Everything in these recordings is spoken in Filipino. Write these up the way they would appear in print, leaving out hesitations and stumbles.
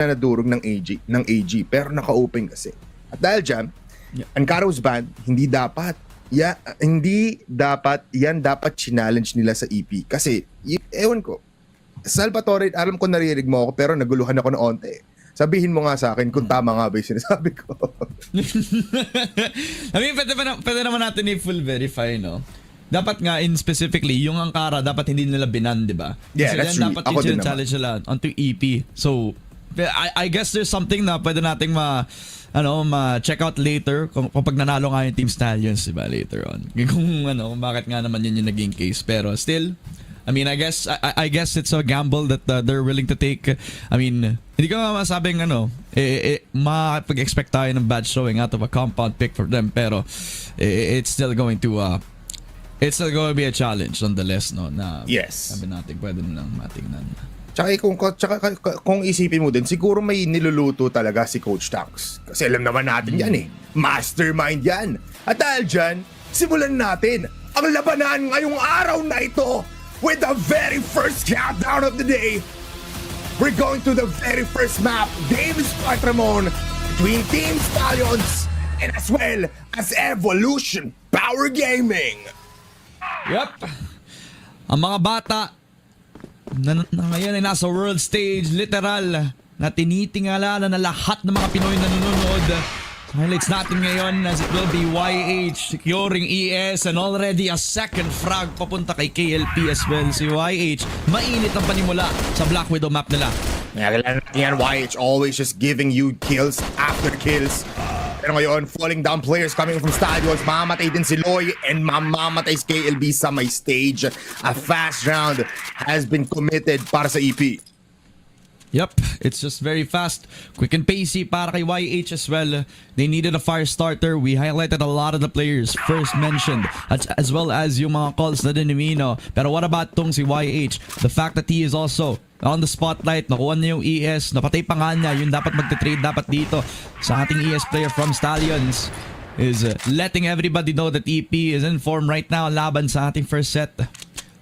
na nadurog ng AG pero naka-open kasi. At dahil dyan, ang Karos Band, hindi dapat yan dapat challenge nila sa EP. Kasi, ewan ko, Salvatore, alam ko naririnig mo ako pero naguluhan ako na onte. Sabihin mo nga sa akin kung tama nga ba yung sinasabi ko. I mean, pwede naman natin i-full verify, no? Dapat nga in specifically, yung Ankara dapat hindi nila binan, di ba? Yeah, that's true. Dapat Ako din yung challenge nila onto EP. So, I guess there's something na pwede nating ma-check out later kapag nanalo nga yung Team Stallions, di ba, later on. Kung bakit nga naman yun yung naging case. Pero still, I mean, I guess it's a gamble that they're willing to take. I mean, hindi ko masabing makapag-expect tayo ng bad showing out of a compound pick for them, pero it's still going to be a challenge nonetheless, no? Na yes. Sabi natin, pwede na lang matingnan. Tsaka kung isipin mo din, siguro may niluluto talaga si Coach Tax. Kasi alam naman natin yan eh. Mastermind yan. At dahil dyan, simulan natin ang labanan ngayong araw na ito with the very first countdown of the day. We're going to the very first map, Davis Patramon, between Team Stallions and as well as Evolution Power Gaming. Yep. Ang mga bata na ngayon ay nasa world stage, literal, na tinitingala na lahat ng mga Pinoy na nanonood. Highlights natin ngayon as it will be YH securing ES and already a second frag papunta kay KLP as well. Si YH, mainit ang panimula sa Black Widow map nila. Yan, YH always just giving you kills after kills. Pero ngayon, falling down players coming from Stallions. Mamamatay din si Loy and mamamatay si KLB sa may stage. A fast round has been committed para sa EP. Yep, it's just very fast, quick and pacey para kay YH as well. They needed a fire starter. We highlighted a lot of the players first mentioned as well as yung mga calls na din ni Mino. Pero what about tong si YH? The fact that he is also on the spotlight, nakuha na yung ES, napatay pa nga niya, yung dapat magte-trade dapat dito sa ating ES player from Stallions is letting everybody know that EP is in form right now laban sa ating first set.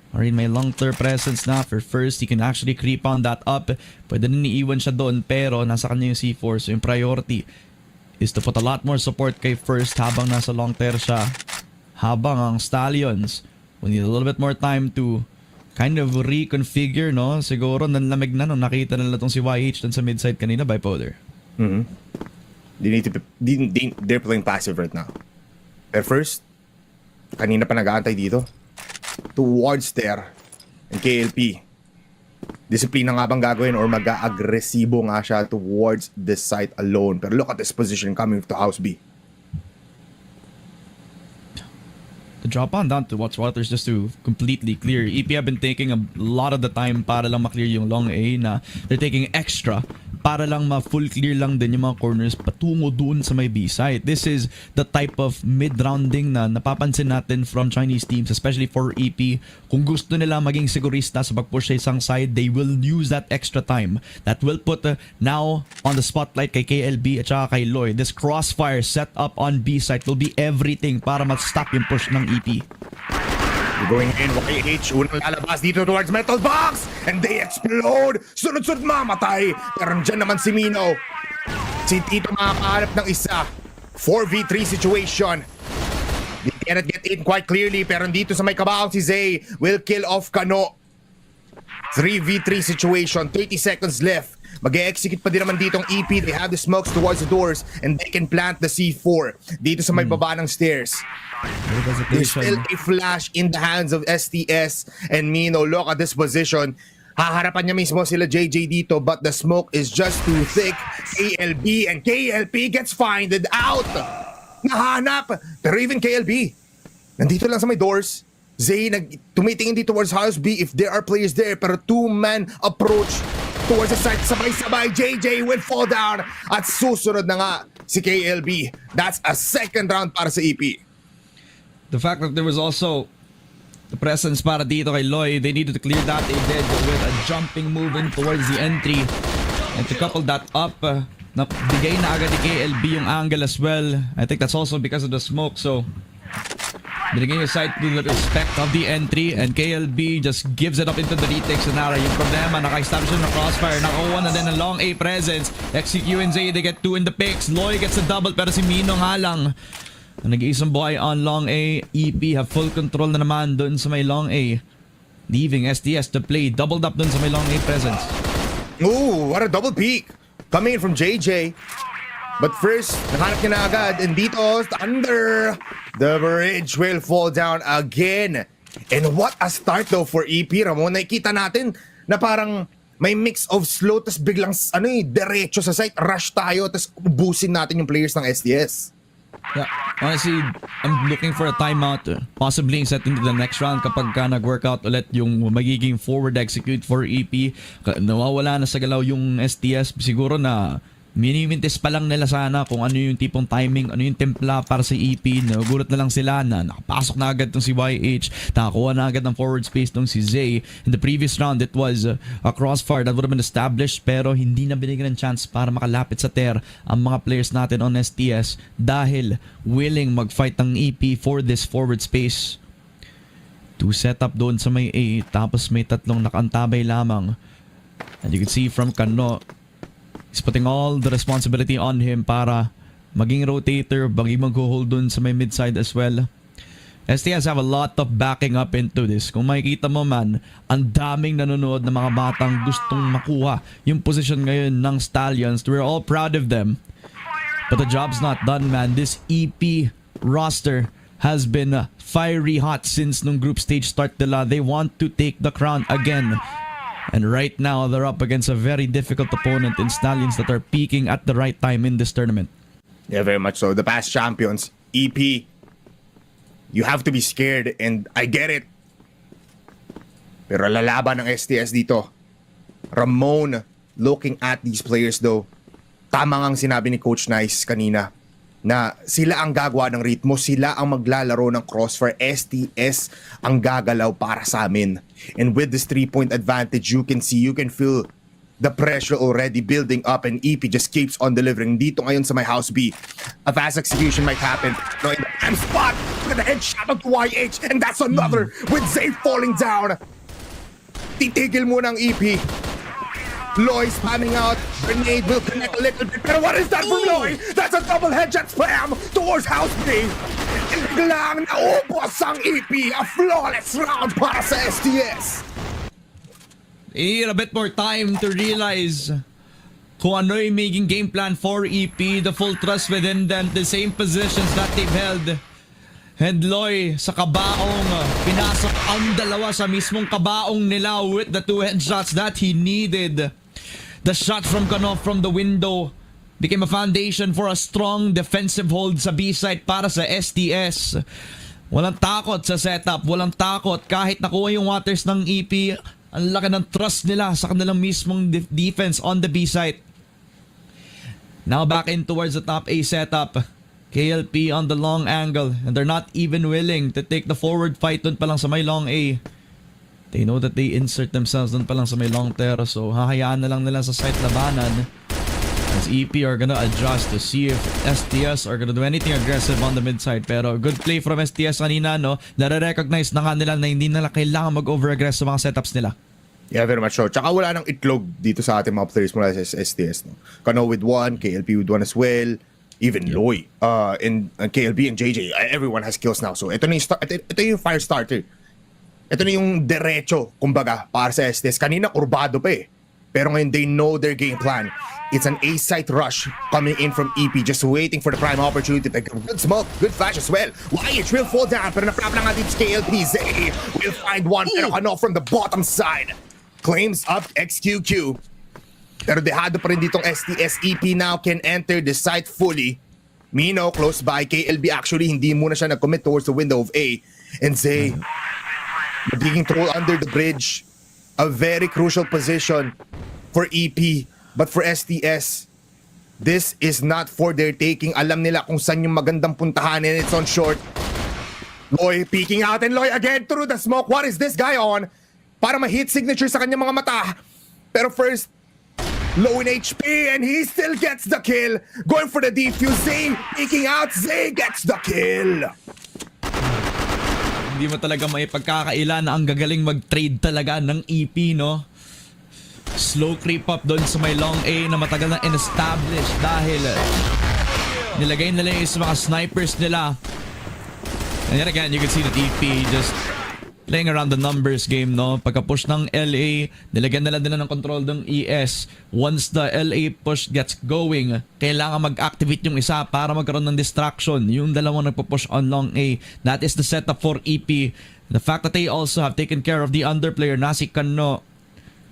Alright, may long-term presence na for first. He can actually creep on that up. Pwede na iiwan siya doon pero nasa kanya yung C4. So yung priority is to put a lot more support kay first habang nasa long-term siya. Habang ang Stallions will need a little bit more time to kind of reconfigure, no? Siguro nanlamig na nung nakita nila tong si YH dun sa mid-side kanina, bipolar. Mm-hmm. They're playing passive right now. Pero first, kanina pa nag-aantay dito. Towards there and KLP, disiplina nga bang gagawin or mag-agresibo nga siya towards this site alone? Pero look at this position coming to House B. The drop on down to Watchwaters just to completely clear. EP have been taking a lot of the time para lang ma-clear yung long A na they're taking extra para lang ma-full clear lang din yung mga corners patungo dun sa may B side. This is the type of mid-rounding na napapansin natin from Chinese teams, especially for EP. Kung gusto nila maging sigurista sa pag-push sa isang side, they will use that extra time. That will put now on the spotlight kay KLB at saka kay Lloyd. This crossfire set up on B side will be everything para ma-stop yung push ng EP. Going in, YH, unang lalabas dito towards metal box, and they explode. Sunod-sunod mamatay. Pero dyan naman si Mino. Si Tito makakahanap ng isa. 4v3 situation. They cannot get in quite clearly, pero dito sa may kabaong si Zay will kill off Kano. 3v3 situation, 30 seconds left. Mag-e-execute pa din naman ditong EP. They have the smokes towards the doors and they can plant the C4 dito sa may baba ng stairs. There's still a flash in the hands of STS and Mino. Look at this position. Haharapan niya mismo sila JJ dito, but the smoke is just too thick. KLB and KLP gets finded out. Nahanap. Pero even KLB, nandito lang sa may doors. Zay tumitingin dito towards House B if there are players there, pero two-man approach towards the side. Sabay-sabay, JJ will fall down at susunod na nga si KLB. That's a second round para sa EP. The fact that there was also the presence para dito kay Loy, they needed to clear that. They did with a jumping move in towards the entry. And to couple that up, nabigay na agad ni KLB yung angle as well. I think that's also because of the smoke. So Binigyan yung side to the respect of the entry, and KLB just gives it up into the retake scenario. Yung problema, naka-establish ng Crossfire, naka-1 and then a long A presence. XCQ and Zay, they get 2 in the picks. Loy gets a double, pero si Mino nga lang. Nag-iisang buhay on long A. EP have full control na naman dun sa may long A. Leaving STS to play. Doubled up dun sa may long A presence. Ooh, what a double peek. Coming in from JJ. But first, nahanap niya na agad. And dito, under. The bridge will fall down again. And what a start though for EP, Ramon. Nakikita natin na parang may mix of slow, tas biglang diretso sa site. Rush tayo, tas ubusin natin yung players ng STS. Yeah, honestly, I'm looking for a timeout. Possibly set into the next round kapag nag-workout ulit yung magiging forward execute for EP. Nawawala na sa galaw yung STS. Siguro na minimintis pa lang nila sana kung ano yung tipong timing, ano yung templa para sa EP. Nagulat na lang sila na nakapasok na agad tong si YH. Nakakuha na agad ng forward space tong si Zay. In the previous round, it was a Crossfire that would have been established, pero hindi na binigyan ng chance para makalapit sa Ter ang mga players natin on STS dahil willing mag-fight ng EP for this forward space. To set up doon sa may A, tapos may tatlong nakantabay lamang. And you can see from Kano, he's putting all the responsibility on him para maging rotator, maging mag-hold dun sa may mid-side as well. STS have a lot of backing up into this. Kung makikita mo man, ang daming nanonood na mga batang gustong makuha yung position ngayon ng Stallions. We're all proud of them. But the job's not done, man. This EP roster has been fiery hot since nung group stage start nila. They want to take the crown again. And right now, they're up against a very difficult opponent in Stallions that are peaking at the right time in this tournament. Yeah, very much so. The past champions, EP, you have to be scared, and I get it. Pero lalaban ng STS dito. Ramon, looking at these players though, tama ngang sinabi ni Coach Nice kanina na sila ang gagawa ng ritmo, sila ang maglalaro ng Crossfire, STS ang gagalaw para sa amin. And with this 3-point advantage, you can see, you can feel the pressure already building up, and EP just keeps on delivering. Dito ngayon sa my house B, a fast execution might happen. No, in the prime spot, look at the headshot of YH, and that's another with Zay falling down. Titigil muna ang EP. Loy spamming out. Grenade will connect a little bit. Pero what is that from Loy? That's a double headshot spam towards House B. And biglang naubos ang EP. A flawless round para sa STS. They need a bit more time to realize kung ano yung making game plan for EP. The full trust within them. The same positions that they've held. And Loy sa kabaong, pinasok ang dalawa sa mismong kabaong nila with the 2 headshots that he needed. The shot from Kano from the window became a foundation for a strong defensive hold sa B-side para sa STS. Walang takot sa setup, walang takot kahit nakuha yung waters ng EP. Ang laki ng trust nila sa kanilang mismong defense on the B-side. Now back in towards the top A setup. KLP on the long angle, and they're not even willing to take the forward fight dun pa lang sa may long A. They know that they insert themselves dun pa lang sa may long Ter, so hahayaan na lang nila sa site labanan. As EP are gonna adjust to see if STS are gonna do anything aggressive on the mid side. Pero good play from STS kanina, no? Nare-recognize na nga nila na hindi nila kailangan mag-over-aggress sa mga setups nila. Yeah, very much so. Tsaka wala nang itlog dito sa ating mga players mula sa STS. No? Kano with 1, KLP with 1 as well. Even Loy, and KLB and JJ, everyone has kills now. So ito na yung, ito yung fire starter. Ito na yung derecho, kumbaga, para sa STS. Kanina, kurbado pa eh. Pero ngayon, they know their game plan. It's an A-site rush coming in from EP, just waiting for the prime opportunity. Good smoke, good flash as well. YH will fall down, pero na-flap lang natin si KLB. Zay will find one, pero Kano from the bottom side. Claims up XQQ. Pero dehado pa rin ditong STS. EP now can enter the site fully. Mino close by. KLB actually hindi muna siya nag-commit towards the window of A. And Zay being thrown under the bridge. A very crucial position for EP. But for STS, this is not for their taking. Alam nila kung saan yung magandang puntahan, and it's on short. Loy peeking out, and Loy again through the smoke. What is this guy on? Para ma-hit signature sa kanyang mga mata. Pero first, low in HP, and he still gets the kill. Going for the defuse. Zay peeking out. Zay gets the kill. Hindi mo talaga may pagkakaila na ang gagaling mag-trade talaga ng EP, no? Slow creep up doon sa may long A na matagal na in-establish dahil nilagay nila yung mga snipers nila. And yet again, you can see that EP just playing around the numbers game, no? Pagka-push ng LA, nilagyan nila din ng control ng ES. Once the LA push gets going, kailangan mag-activate yung isa para magkaroon ng distraction. Yung dalawang nagpo-push on long A. That is the setup for EP. The fact that they also have taken care of the underplayer na si Kano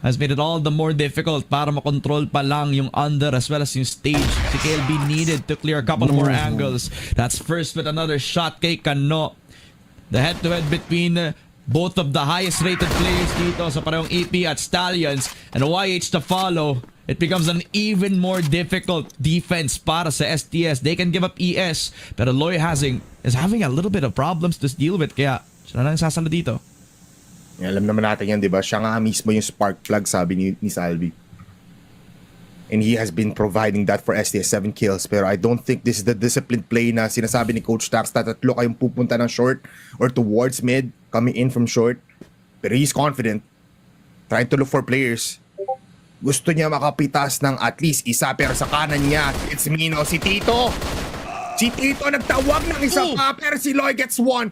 has made it all the more difficult para makontrol pa lang yung under as well as yung stage. Si KLB needed to clear a couple more angles. That's first with another shot kay Kano. The head-to-head between both of the highest rated players dito sa parehong EP at Stallions and YH to follow. It becomes an even more difficult defense para sa STS. They can give up ES, pero Loy is having a little bit of problems to deal with, kaya siya na lang sasalo dito. Alam naman natin yan, di ba? Siya nga mismo yung spark plug, sabi ni Salvi. And he has been providing that for STS, 7 kills. Pero I don't think this is the disciplined play na sinasabi ni Coach Tax na tatlo kayong pupunta ng short or towards mid, coming in from short. Pero he's confident, trying to look for players. Gusto niya makapitas ng at least isa, pero sa kanan niya, it's Mino, si Tito. Si Tito nagtawag ng isa pa, pero si Loy gets one.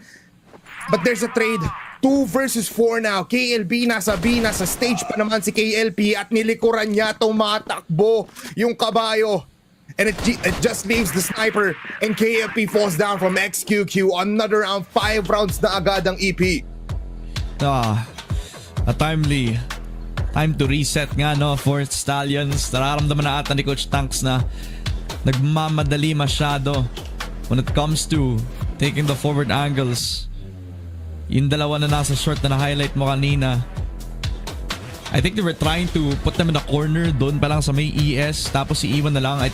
But there's a trade. 2 versus 4 now. KLB nasa B, nasa stage pa naman si KLP at nilikuran niya tumatakbo yung kabayo. And it just leaves the sniper and KLP falls down from XQQ. Another round, 5 rounds na agad ang EP. A timely time to reset nga, no, for Stallions. Nararamdaman na ata ni Coach Tanks na nagmamadali masyado when it comes to taking the forward angles. Yung dalawa na nasa short na na-highlight mo kanina, I think they were trying to put them in a corner doon pa lang sa may ES, tapos si Iwan na lang. I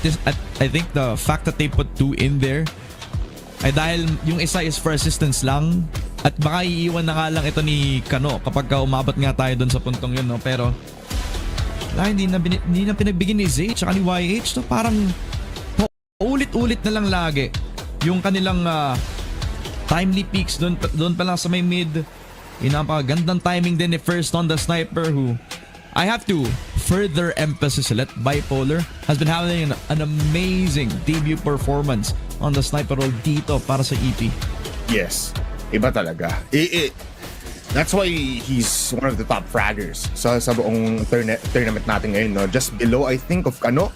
think the fact that they put 2 in there ay dahil yung isa is for assistance lang, at baka iiwan na nga lang ito ni Kano kapag umabot nga tayo doon sa puntong yun, no? Pero hindi na pinagbigyan ni Zay tsaka ni YH, no? Parang ulit-ulit na lang lagi yung kanilang timely peaks doon pa lang sa may mid. Napakagandang timing din ni First on the sniper, who I have to further emphasize ulit, Bipolar has been having an amazing debut performance on the sniper role dito para sa EP. Yes, iba talaga. That's why he's one of the top fraggers sa buong tournament natin ngayon, no? Just below, I think, of Kano.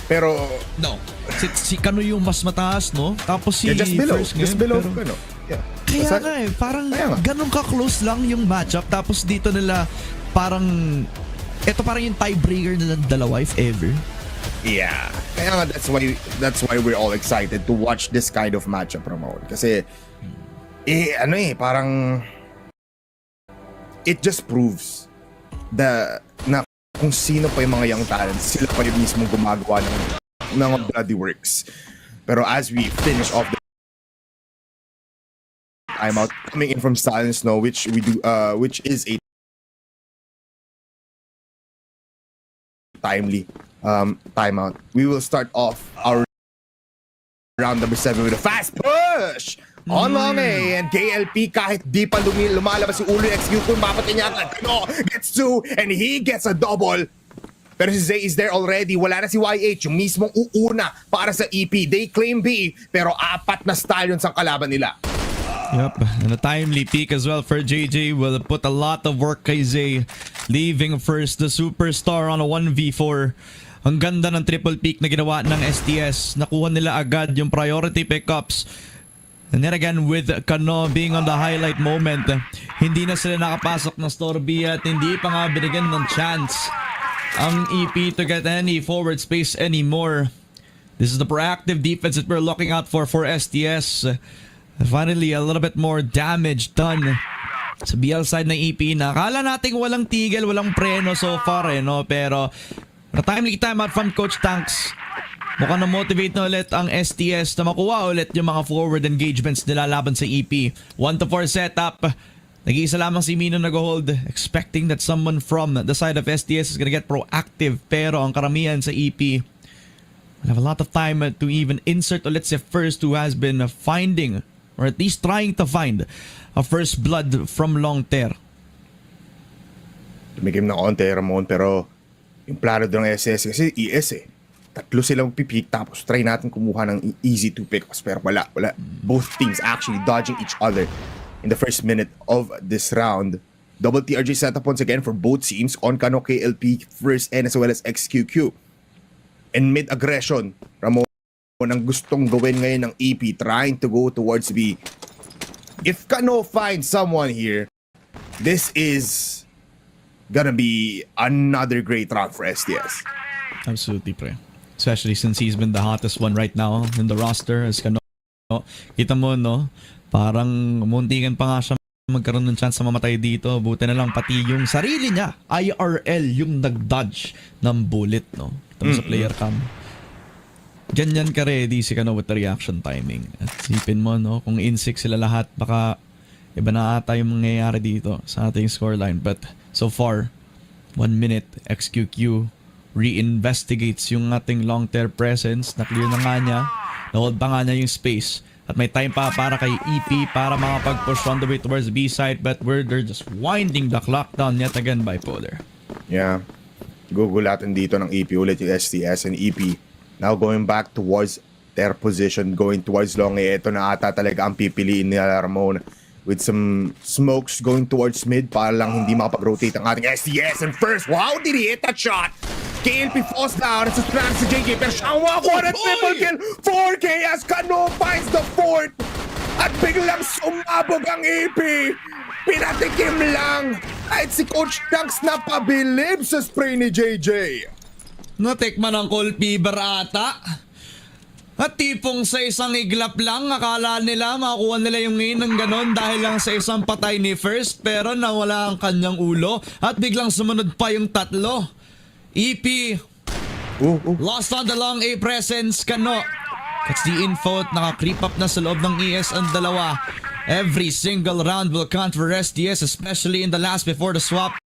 Pero no, si Kano yung mas mataas, no? Tapos si just below, First just below pero Kano. Yeah. Kaya nga parang ganun ka-close lang yung matchup. Tapos dito nila parang ito parang yung tiebreaker nila dalawa if ever. Yeah. Kaya nga that's why we're all excited to watch this kind of matchup, Ramon. Kasi parang it just proves na kung sino pa yung mga young talents, sila pa yung mismo gumagawa ng bloody works. Pero as we finish off the timeout coming in from Silent Snow, which is a timely timeout. We will start off our round number 7 with a fast push on long A, and KLP kahit di pa lumalabas si Ulo execute, mapatay niya agad. Kano gets 2 and he gets a double. Pero si Zay is there already. Wala na si YH, yung mismong uuna para sa EP. They claim B, pero 4 na stallions ang kalaban nila. Yep, and a timely peak as well for JJ will put a lot of work kay Zay, leaving first the superstar on a 1v4. Ang ganda ng triple peak na ginawa ng STS. Nakuha nila agad yung priority pickups. And then again, with Kano being on the highlight moment, hindi na sila nakapasok ng Storby at hindi pa nga binigyan ng chance ang EP to get any forward space anymore. This is the proactive defense that we're looking out for STS. Finally, a little bit more damage done sa BL side ng EP na akala nating walang tigil, walang preno so far, no? Pero timely time out from Coach Tanks. Mukhang na-motivate na ulit ang STS na makuha ulit yung mga forward engagements nila laban sa EP. 1-4 setup. Nag-iisa lamang si Mino nag-hold, expecting that someone from the side of STS is gonna get proactive. Pero ang karamihan sa EP will have a lot of time to even insert ulit si First, who has been finding or at least trying to find a first blood from long ter. Tumigim ng konti, Ramon, pero yung plano doon ng SS kasi ES eh. Tatlo silang pipick tapos try natin kumuha ng easy to pick pero wala. Both teams actually dodging each other in the first minute of this round. Double TRG setup once again for both teams on Kano KLP first and as well as XQQ. And mid-aggression, Ramon, ang gustong gawin ngayon ng EP trying to go towards B. If Kano finds someone here, this is gonna be another great round for STS. Absolutely, pre. Especially since he's been the hottest one right now in the roster as Kano. Kita mo, no? Parang muntikan pa nga siya magkaroon ng chance na mamatay dito. Buti na lang pati yung sarili niya, IRL, yung nag-dodge ng bullet, no? Kita mo sa player cam. Ganyan ka ready si Kano with the reaction timing. At sipin mo, no? Kung in 6 sila lahat, baka iba na ata yung mangyayari dito sa ating scoreline. But so far, 1 minute, XQQ reinvestigates yung ating long-term presence. Na-clear na nga niya. Na-hold pa nga niya yung space. At may time pa para kay EP para makapag-push on the way towards B side. But they're just winding the clock down yet again, Bipolar. Yeah. Gugulatin dito ng EP ulit yung STS and EP. Now going back towards their position, going towards long. Ito na ata talaga ang pipiliin ni Ramon. With some smokes going towards mid para lang hindi makapag-rotate ang ating STS. And first, wow, did he hit that shot? KLP falls down. It's a strand si JJ. Pero siya ang makakuha ng triple kill. 4K as Kano finds the fourth. At biglang sumabog ang EP. Pinatikim lang. Kahit si Coach Tanks napabilib sa spray ni JJ. Natikman ang cold fever ata. At tipong sa isang iglap lang, akala nila makuha nila yung ngayon ng ganon dahil lang sa isang patay ni First, pero nawala ang kanyang ulo at biglang sumunod pa yung tatlo. EP lost on the long A presence. Kano gets the info at naka-creep up na sa loob ng ES ang dalawa. Every single round will count for STS, especially in the last before the swap.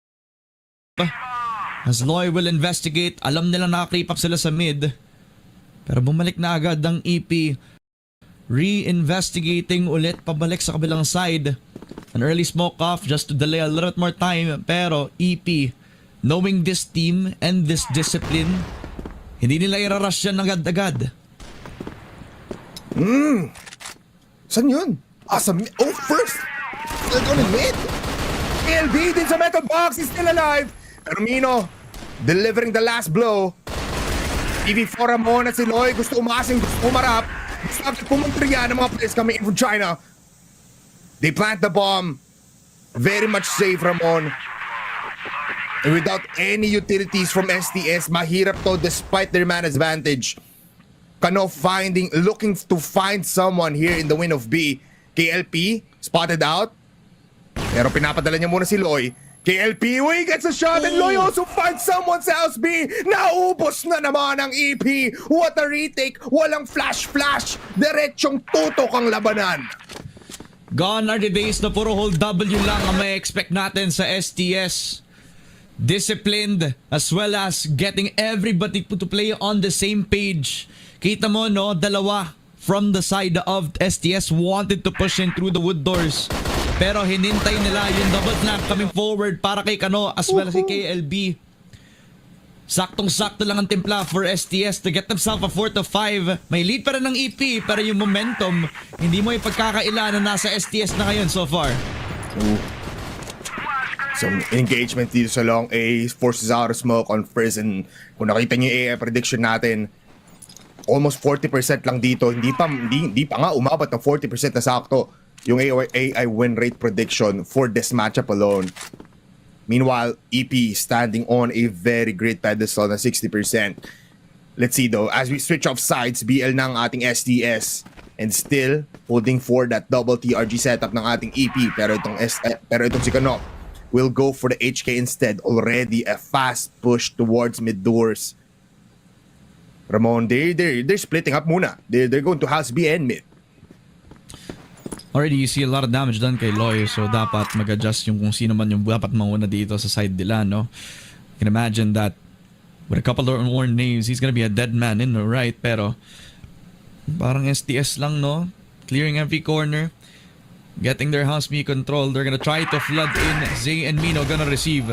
As Loy will investigate, alam nila naka-creep up sila sa mid. Pero bumalik na agad ang EP. Re-investigating ulit pabalik sa kabilang side. An early smoke off just to delay a little bit more time. Pero EP, knowing this team and this discipline, hindi nila irarush yan agad-agad. Saan yun? First! Still going mid! LB din sa metal box, he's still alive! Hermino, delivering the last blow. EV4 Ramon at si Loy gusto umasing, gusto umarap. Gusto agad pumuntriya ng mga players coming in from China. They plant the bomb. Very much safe, Ramon. And without any utilities from STS, mahirap to despite their man advantage. Kano looking to find someone here in the win of B. KLP, spotted out. Pero pinapadala niya muna si Loy. KLP, we gets a shot and Loy also finds someone sa house B. Naubos na naman ang EP. What a retake. Walang flash. Diretsong tutok ang labanan. Gone are the days na puro hold W lang ang may expect natin sa STS. Disciplined as well as getting everybody to play on the same page. Kita mo, no, dalawa from the side of STS wanted to push in through the wood doors. Pero hinintay nila yung double flank coming forward para kay Kano as well as kay KLB. Saktong-sakto lang ang timpla for STS to get themselves a 4-5. May lead pa rin ng EP pero yung momentum, hindi mo ipagkakaila na nasa STS na ngayon so far. Some engagement dito sa long A forces out a smoke on first, and kung nakita niyo yung AI prediction natin, almost 40% lang dito. Hindi pa nga umabot ng 40% na sakto yung AI win rate prediction for this matchup alone. Meanwhile, EP standing on a very great pedestal na 60%. Let's see though, as we switch off sides, BL na ang ating STS and still holding for that double TRG setup ng ating EP. Pero itong si Kano will go for the HK instead. Already a fast push towards mid doors. Ramon, they're splitting up muna. They're going to house B and mid. Already you see a lot of damage done kay Loy, so dapat mag-adjust yung kung sino man yung dapat mauna dito sa side nila, no? You can imagine that with a couple of more names, he's gonna be a dead man in the right, pero parang STS lang, no? clearing every corner, getting their house me control. They're gonna try to flood in. Zay and Mino gonna receive.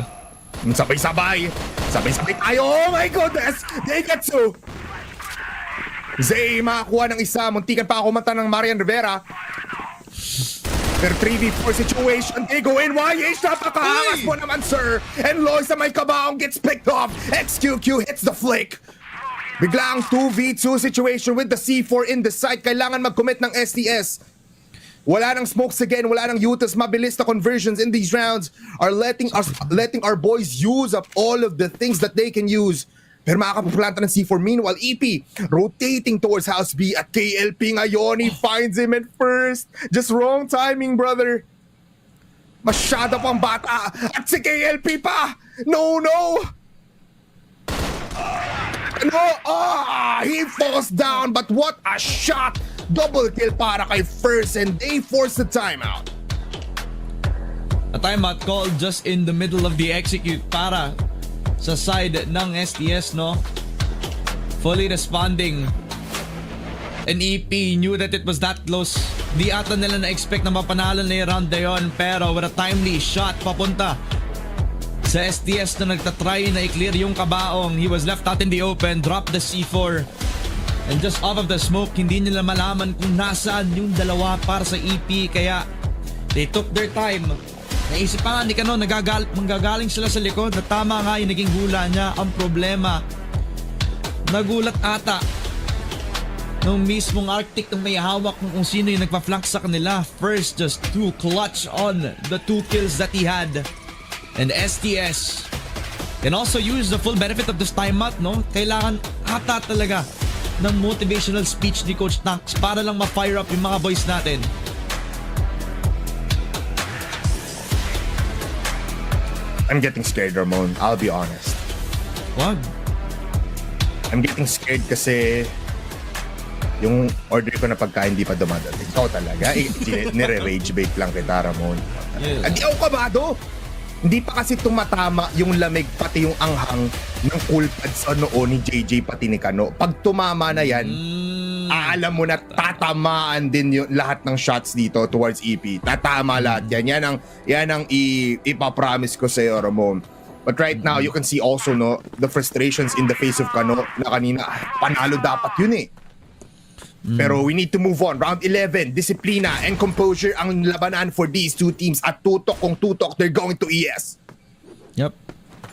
Sabay-sabay. Sabay-sabay tayo. Oh my goodness. They get to. Zay makakuha ng isa. Muntikan pa ako mata ng Marian Rivera. Pero 3v4 situation. They go in. YH napakaangas mo naman, sir. And Loy sa may kabaong gets picked off. XQQ hits the flick. Bigla ang 2v2 situation with the C4 in the site. Kailangan mag-commit ng STS. Wala nang smokes again, wala nang utas. Mabilis na conversions in these rounds are letting our boys use up all of the things that they can use. Pero makakapaplanta ng C4. Meanwhile, EP rotating towards House B at KLP ngayon. He finds him at first. Just wrong timing, brother. Masyado pang bata. At si KLP pa. No. No, he falls down, but what a shot! Double kill para kay First, and they force the timeout. A timeout called just in the middle of the execute para sa side ng STS, no? Fully responding. And EP knew that it was that close. Di ata nila na-expect na mapanalo na yung round na yun, pero with a timely shot papunta sa STS na nagtatry na i-clear yung kabaong. He was left out in the open, dropped the C4. And just off of the smoke, hindi nila malaman kung nasaan yung dalawa para sa EP. Kaya they took their time. Naisip pa nga ni Kano, manggagaling sila sa likod. Na tama nga yung naging hula niya. Ang problema, nagulat ata nung mismong Arctic nung may hawak kung sino yung nagpa-flank sa kanila. First, just too clutch on the 2 kills that he had. And STS can also use the full benefit of this timeout, no? Kailangan ata talaga ng motivational speech ni Coach Nax para lang ma-fire up yung mga boys natin. I'm getting scared, Ramon. I'll be honest. Wag. I'm getting scared kasi yung order ko na pagkain di pa dumadating. Ikaw talaga. Nire-rage bait lang kita, Ramon. Yeah. Hindi ako kabado. Hindi pa kasi tumatama yung lamig pati yung anghang ng cool pads sa noo ni JJ pati ni Kano. Pag tumama na yan, alam mo na tatamaan din yung lahat ng shots dito towards EP. Tatama lahat yan. Yan ang ipapromise ko sa'yo, Ramon. But right now, you can see also the frustrations in the face of Kano na kanina, panalo dapat yun eh. Pero we need to move on. Round 11, disiplina and composure ang labanan for these two teams. At tutok kung tutok, they're going to ES. Yep.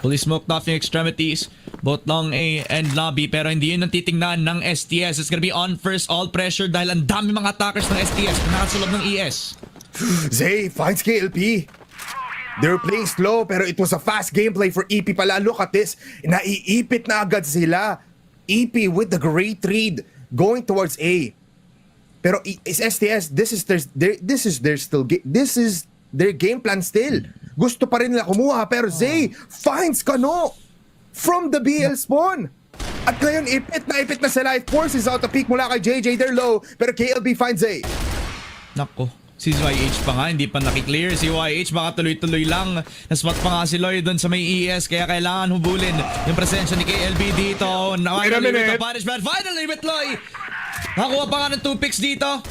Fully smoked off yung extremities. Both long A and lobby. Pero hindi yun ang titingnan ng STS. It's gonna be on first, all pressure dahil ang dami mga attackers ng STS na nakasulog ng ES. Zay finds KLP. They were playing slow pero it was a fast gameplay for EP pala. Look at this. Naiipit na agad sila. EP with the great read. Going towards A. Pero is STS, this is their game plan still. Gusto pa rin nila kumuha pero Zay finds Kano from the BL spawn. At ngayon ipit na sila. It forces out a peak mula kay JJ. They're low pero KLB finds Zay. Nako. Si YH pa nga, hindi pa nakiklear. Si YH baka tuloy-tuloy lang. Naswat pa nga si Lloyd doon sa may ES. Kaya kailangan hubulin yung presensya ni KLB dito. Finally with the punishment. Finally with Lloyd. Nakakuha pa nga ng 2 picks dito.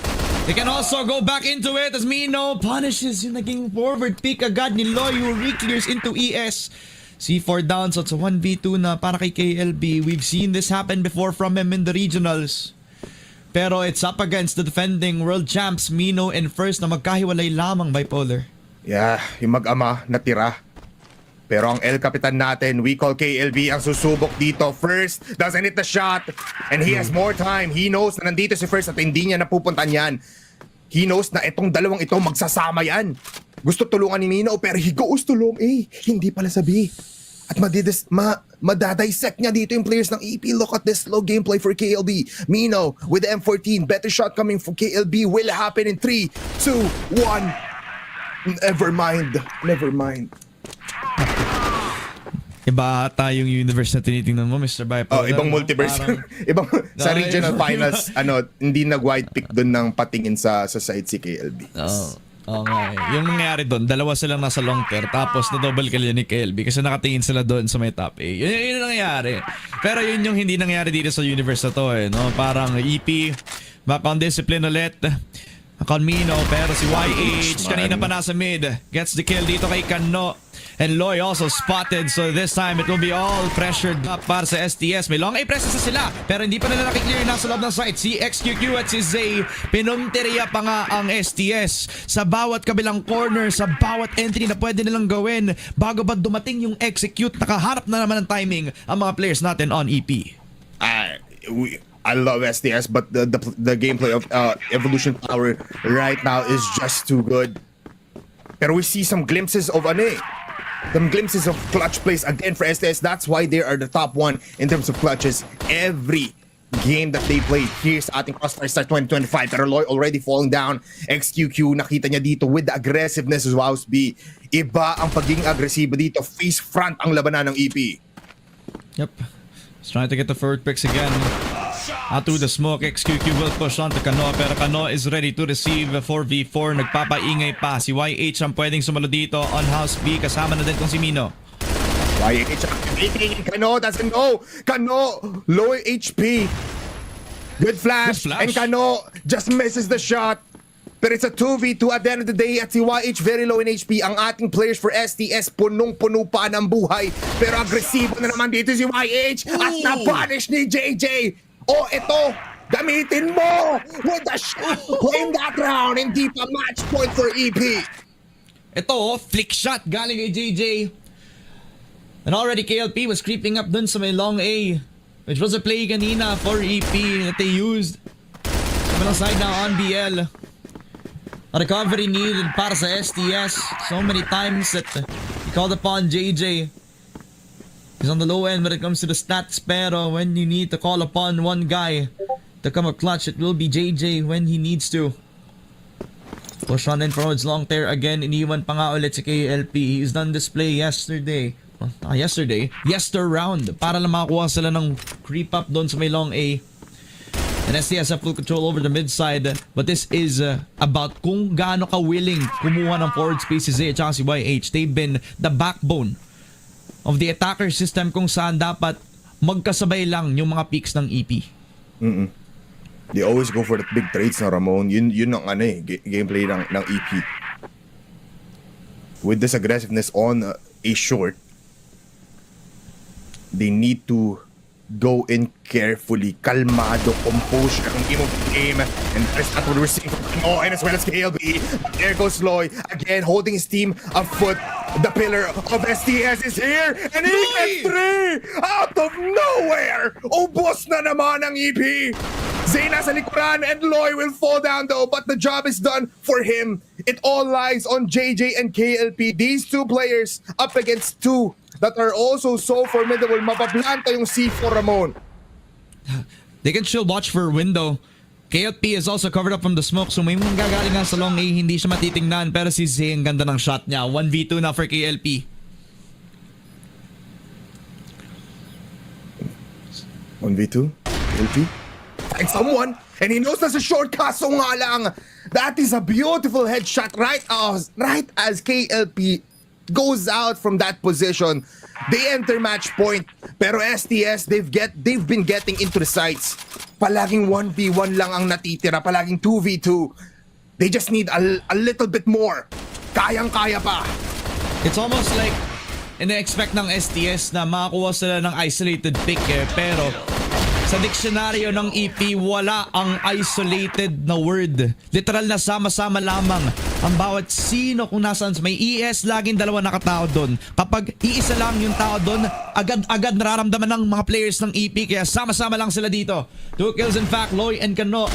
They can also go back into it as Mino punishes yung naging forward pick agad ni Lloyd who re-clears into ES. C4 down, so it's a 1v2 na para kay KLB. We've seen this happen before from him in the regionals. Pero it's up against the defending world champs Mino and First na magkahiwalay lamang bipolar. Yeah, yung mag-ama natira. Pero ang El Capitan natin, we call KLB ang susubok dito. First doesn't hit the shot and he has more time. He knows na nandito si First at hindi niya napupuntan yan. He knows na itong dalawang ito magsasama yan. Gusto tulungan ni Mino pero he goes to Lom A. Hindi pala sabi. At madadissect niya dito yung players ng EP. Look at this slow gameplay for KLB. Mino with the M14. Better shot coming from KLB. Will happen in 3, 2, 1. Never mind. Iba ata yung universe na tinitingnan mo, Mr. Bipolar. Oh, ibang multiverse. Ibang sa regional finals, hindi nag-white pick doon ng patingin sa side si KLB. Oo nga eh. Yung nangyari doon, dalawa silang nasa long pair tapos na-double kill yun ni KLB kasi nakatingin sila doon sa may top A. Yun ang nangyari. Pero yun yung hindi nangyari dito sa universe na to eh. No? Parang EP, back on discipline ulit. Conmino, pero si YH man. kanina pa nasa mid. Gets the kill dito kay Kano. And Loy also spotted, so this time it will be all pressured up para sa STS. May long A presses na sila, pero hindi pa nila nakiklear nasa loob ng site. Si XQQ at si Zay, pinunteriya pa nga ang STS sa bawat kabilang corner, sa bawat entry na pwede nilang gawin. Bago ba dumating yung execute, nakaharap na naman ng timing ang mga players natin on EP. I love STS, but the gameplay of Evolution Power right now is just too good. Pero we see some glimpses of some glimpses of clutch plays again for STS. That's why they are the top one in terms of clutches every game that they played. Here's ating Crossfire Start 2025. Pero Loy already falling down. XQQ, nakita niya dito with the aggressiveness of House B. Iba ang pagiging agresibo dito. Face front ang labanan ng EP. Yep. He's trying to get the forward picks again. Out through the smoke, XQQ will push on to Kano, pero Kano is ready to receive 4v4. Nagpapaingay pa. Si YH ang pwedeng sumalo dito on House B. Kasama na din kung si Mino. YH activating. Kano doesn't know. Kano, low HP. Good flash. Good flash. And Kano just misses the shot. But it's a 2v2 at the end of the day. At si YH very low in HP. Ang ating players for STS punong-puno pa ng buhay. Pero agresibo na naman dito si YH. At na-punish ni JJ. Oh, ito. Gamitin mo with the shot in that round. Hindi pa match point for EP. Ito, flick shot galing kay JJ. And already KLP was creeping up dun sa may long A, which was a play kanina for EP that they used. Kabilang side now on BL. A recovery needed para sa STS. So many times that he called upon JJ. He's on the low end when it comes to the stats, pero when you need to call upon one guy to come up clutch, it will be JJ when he needs to. Push on in forwards long tear again. Iniwan pa nga ulit si KLP. He's done this play yesterday. Yester round. Para lang makakuha sila ng creep up doon sa may long A. And STS have full control over the mid side. But this is about kung gaano ka willing kumuha ng forward space si Zay at saka si YH. They've been the backbone of the attacker system kung saan dapat magkasabay lang yung mga peaks ng EP. They always go for the big trades na Ramon. Yun ang gameplay ng EP. With this aggressiveness on a short, they need to go in carefully, kalmado, composure ang game. And that is not what we're seeing from Kano and as well as KLB. There goes Loy, again holding his team afoot. The pillar of STS is here, and he gets 3 out of nowhere! Ubos na naman ang EP! Zay nasa likuran and Loy will fall down though, but the job is done for him. It all lies on JJ and KLP. These two players up against two that are also so formidable. Mapaplanta yung C4 Ramon. They can still watch for a window. KLP is also covered up from the smoke, so may mga gagaling nga sa long A, hindi siya matitingnan, pero si Zay ang ganda ng shot niya. 1v2 na for KLP. 1v2? KLP? Find someone, and he knows that's a short kaso nga lang. That is a beautiful headshot right as KLP goes out from that position. They enter match point, pero STS they've been getting into the sights. Palaging 1v1 lang ang natitira, palaging 2v2. They just need a little bit more. Kayang-kaya pa. It's almost like ina-expect ng STS na makakuha sila ng isolated pick pero sa diksyonaryo ng EP wala ang isolated na word. Literal na sama-sama lamang ang bawat sino kung nasaan. May ES, laging dalawa nakatao doon. Kapag iisa lang yung tao doon, agad nararamdaman ng mga players ng EP, kaya sama-sama lang sila dito. 2 kills in fact, Loy and Kano.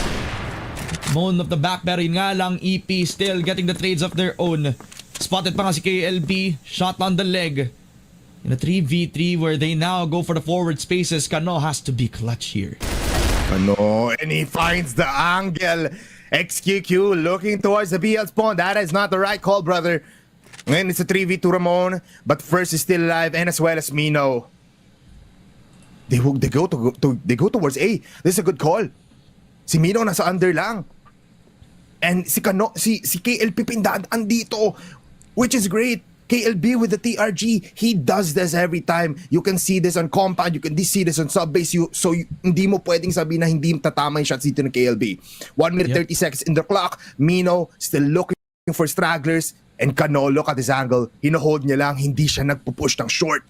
Moan of the back, pero yun nga lang, EP still getting the trades of their own. Spotted pa nga si KLB, shot on the leg. In a 3v3 where they now go for the forward spaces, Kano has to be clutch here. Kano, and he finds the angle. XQQ looking towards the BL spawn. That is not the right call, brother. Ngayon, it's a 3v2 Ramon, but first is still alive, and as well as Mino. They go towards A. This is a good call. Si Mino nasa under lang. And si Kano, si KLP pindaan dito, which is great. KLB with the TRG, he does this every time. You can see this on compound, you can see this on sub-base, hindi mo pwedeng sabihin na hindi tatama yung shots dito ng KLB. 1 minute 30 seconds in the clock, Mino still looking for stragglers, and Cano, look at his angle, hino-hold niya lang, hindi siya nagpupush ng short.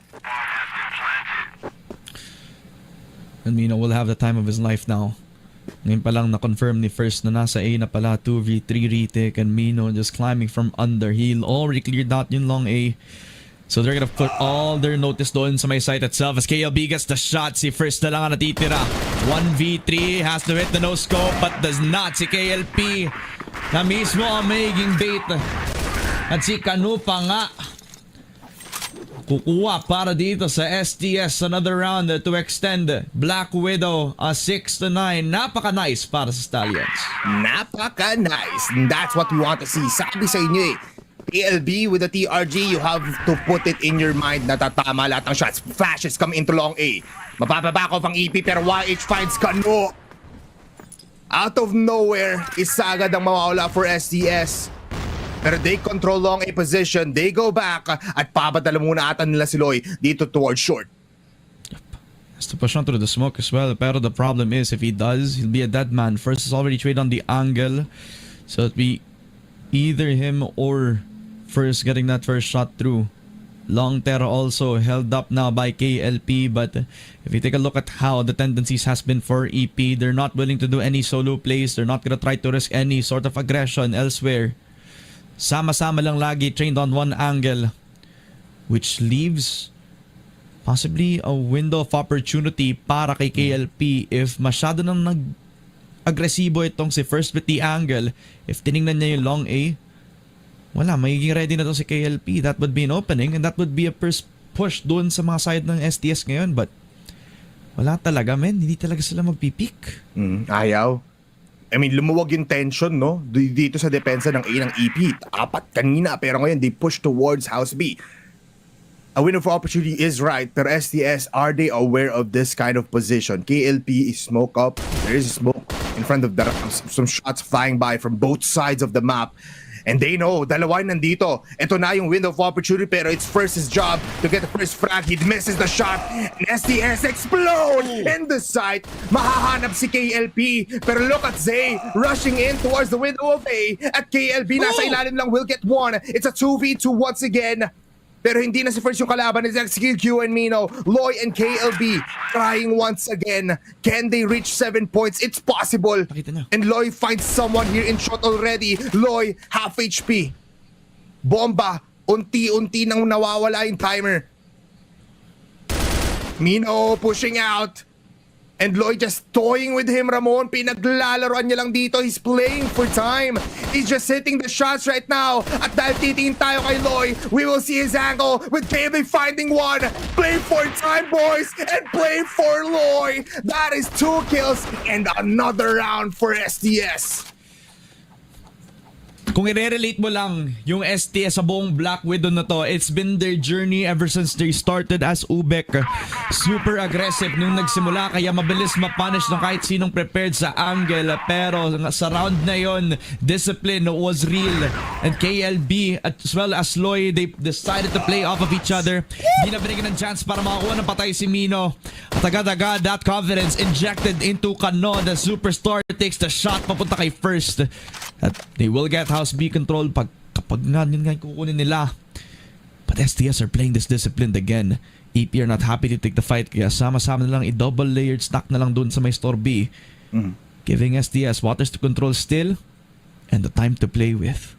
And Mino will have the time of his life now. Ngayon pa lang na-confirm ni First na nasa A na pala, 2v3 retake, and Mino just climbing from under. He already cleared out yung long A. So they're gonna put all their notice doon sa may site itself as KLB gets the shot. Si First na lang ang natitira. 1v3, has to hit the no-scope but does not. Si KLP na mismo ang magiging bait. At si Kanu pa nga kukuha para dito sa STS, another round to extend Black Widow a 6-9. Napaka-nice para sa Stallions. Napaka-nice. That's what we want to see. Sabi sa inyo PLB with the TRG, you have to put it in your mind na tatama lahat ng shots. Flashes come into long A. Mapapaback off ang EP pero YH finds Kano. Out of nowhere, isa agad ang mawawala for STS. Pero they control long A position, they go back, at papadala muna ata nila si Loy dito towards short. Has to push on through the smoke as well. Pero the problem is, if he does, he'll be a dead man. First is already trade on the angle. So it'll be either him or First getting that first shot through. Long Terra also held up now by KLP. But if you take a look at how the tendencies has been for EP, they're not willing to do any solo plays. They're not gonna try to risk any sort of aggression elsewhere. Sama-sama lang lagi, trained on one angle, which leaves possibly a window of opportunity para kay KLP if masyado nang nag-agresibo itong si First with the angle. If tiningnan niya yung long A, wala, magiging ready na to si KLP. That would be an opening and that would be a first push doon sa mga side ng STS ngayon. But wala talaga, men. Hindi talaga sila magpipik. Ayaw. I mean, lumuwag yung tension, no? Dito sa depensa ng A ng EP. Apat kanina, pero ngayon they push towards House B. A window for opportunity is right, pero STS, are they aware of this kind of position? KLP is smoke up. There is smoke in front of the ramps. Some shots flying by from both sides of the map. And they know, dalawa nandito. Ito na yung window of opportunity, pero it's First's job to get the first frag. He misses the shot, and STS explode in the site. Mahahanap si KLP, pero look at Zay rushing in towards the window of A. At KLP, nasa ilalim lang, will get one. It's a 2v2 once again. Pero hindi na si First yung kalaban. It's XQQ and Mino. Loy and KLB trying once again. Can they reach 7 points? It's possible. And Loy finds someone here in shot already. Loy, half HP. Bomba. Unti-unti nang nawawala yung timer. Mino pushing out. And Loy just toying with him, Ramon. Pinaglalaroan niya lang dito. He's playing for time. He's just hitting the shots right now. At dahil titingin tayo kay Loy, we will see his angle with KB finding one. Play for time, boys. And play for Loy. That is 2 kills and another round for STS. Kung i-relate mo lang yung STS sa buong Black Widow na to, it's been their journey ever since they started as Ubek. Super aggressive nung nagsimula, kaya mabilis mapunish ng kahit sinong prepared sa angle. Pero sa round na yon, discipline was real. And KLB as well as Loy, they decided to play off of each other. Hindi na binigyan ng chance para makakuha ng patay si Mino. At agad-agad, that confidence injected into Kano. The superstar takes the shot papunta kay First. At they will get House B control kapag nga yun nga kukunin nila. But STS are playing this disciplined again. EP are not happy to take the fight, kaya sama-sama na lang i-double layered stack na lang dun sa may store B. Giving STS waters to control still and the time to play with.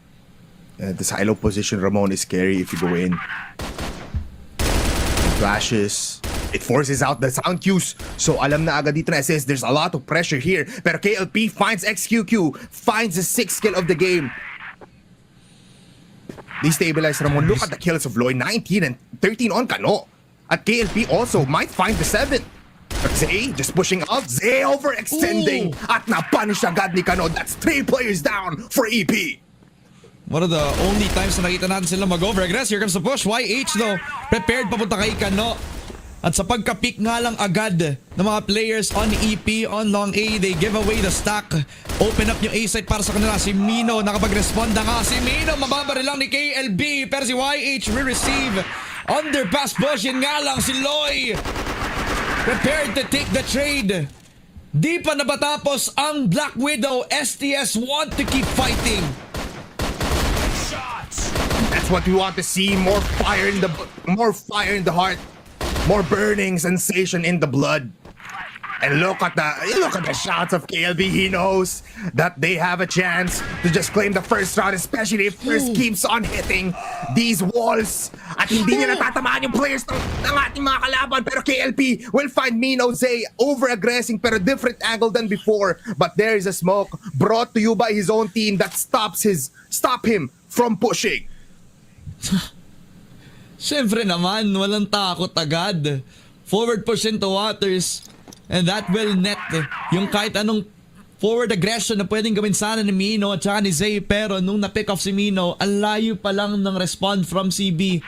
The silo position, Ramon, is scary if you go in. Flashes. It forces out the sound cues. So alam na agad dito na SS, there's a lot of pressure here. Pero KLP finds XQQ, finds the 6th kill of the game. Destabilize Ramon. Look at the kills of Loy, 19 and 13 on Kano. At KLP also might find the 7th. But Zay just pushing up. Zay overextending. At napunish agad ni Kano. That's 3 players down for EP. One of the only times na nakita natin sila mag-over aggress. Here comes the push. YH though, prepared papunta kay Kano. At sa pagka-pick nga lang agad ng mga players on EP, on long A, they give away the stack. Open up yung A side para sa kanila. Si Mino, nakapag-respond na nga. Si Mino, mababari lang ni KLB. Pero si YH will receive. Underpass push, yun nga lang si Loy. Prepared to take the trade. Di pa nabatapos ang Black Widow. STS want to keep fighting. That's what we want to see. More fire in the heart. More burning sensation in the blood. And look at the shots of KLB. He knows that they have a chance to just claim the first round, especially if First keeps on hitting these walls. At hindi niya natatamaan yung players ng ating mga kalaban. Pero KLB will find Mino Zay over-aggressing pero different angle than before. But there is a smoke brought to you by his own team that stop him from pushing. Siyempre naman, walang takot agad. Forward push into waters. And that will net yung kahit anong forward aggression na pwedeng gawin sana ni Mino at saka ni Zay. Pero nung na-pick off si Mino, ang layo pa lang ng respond from CB.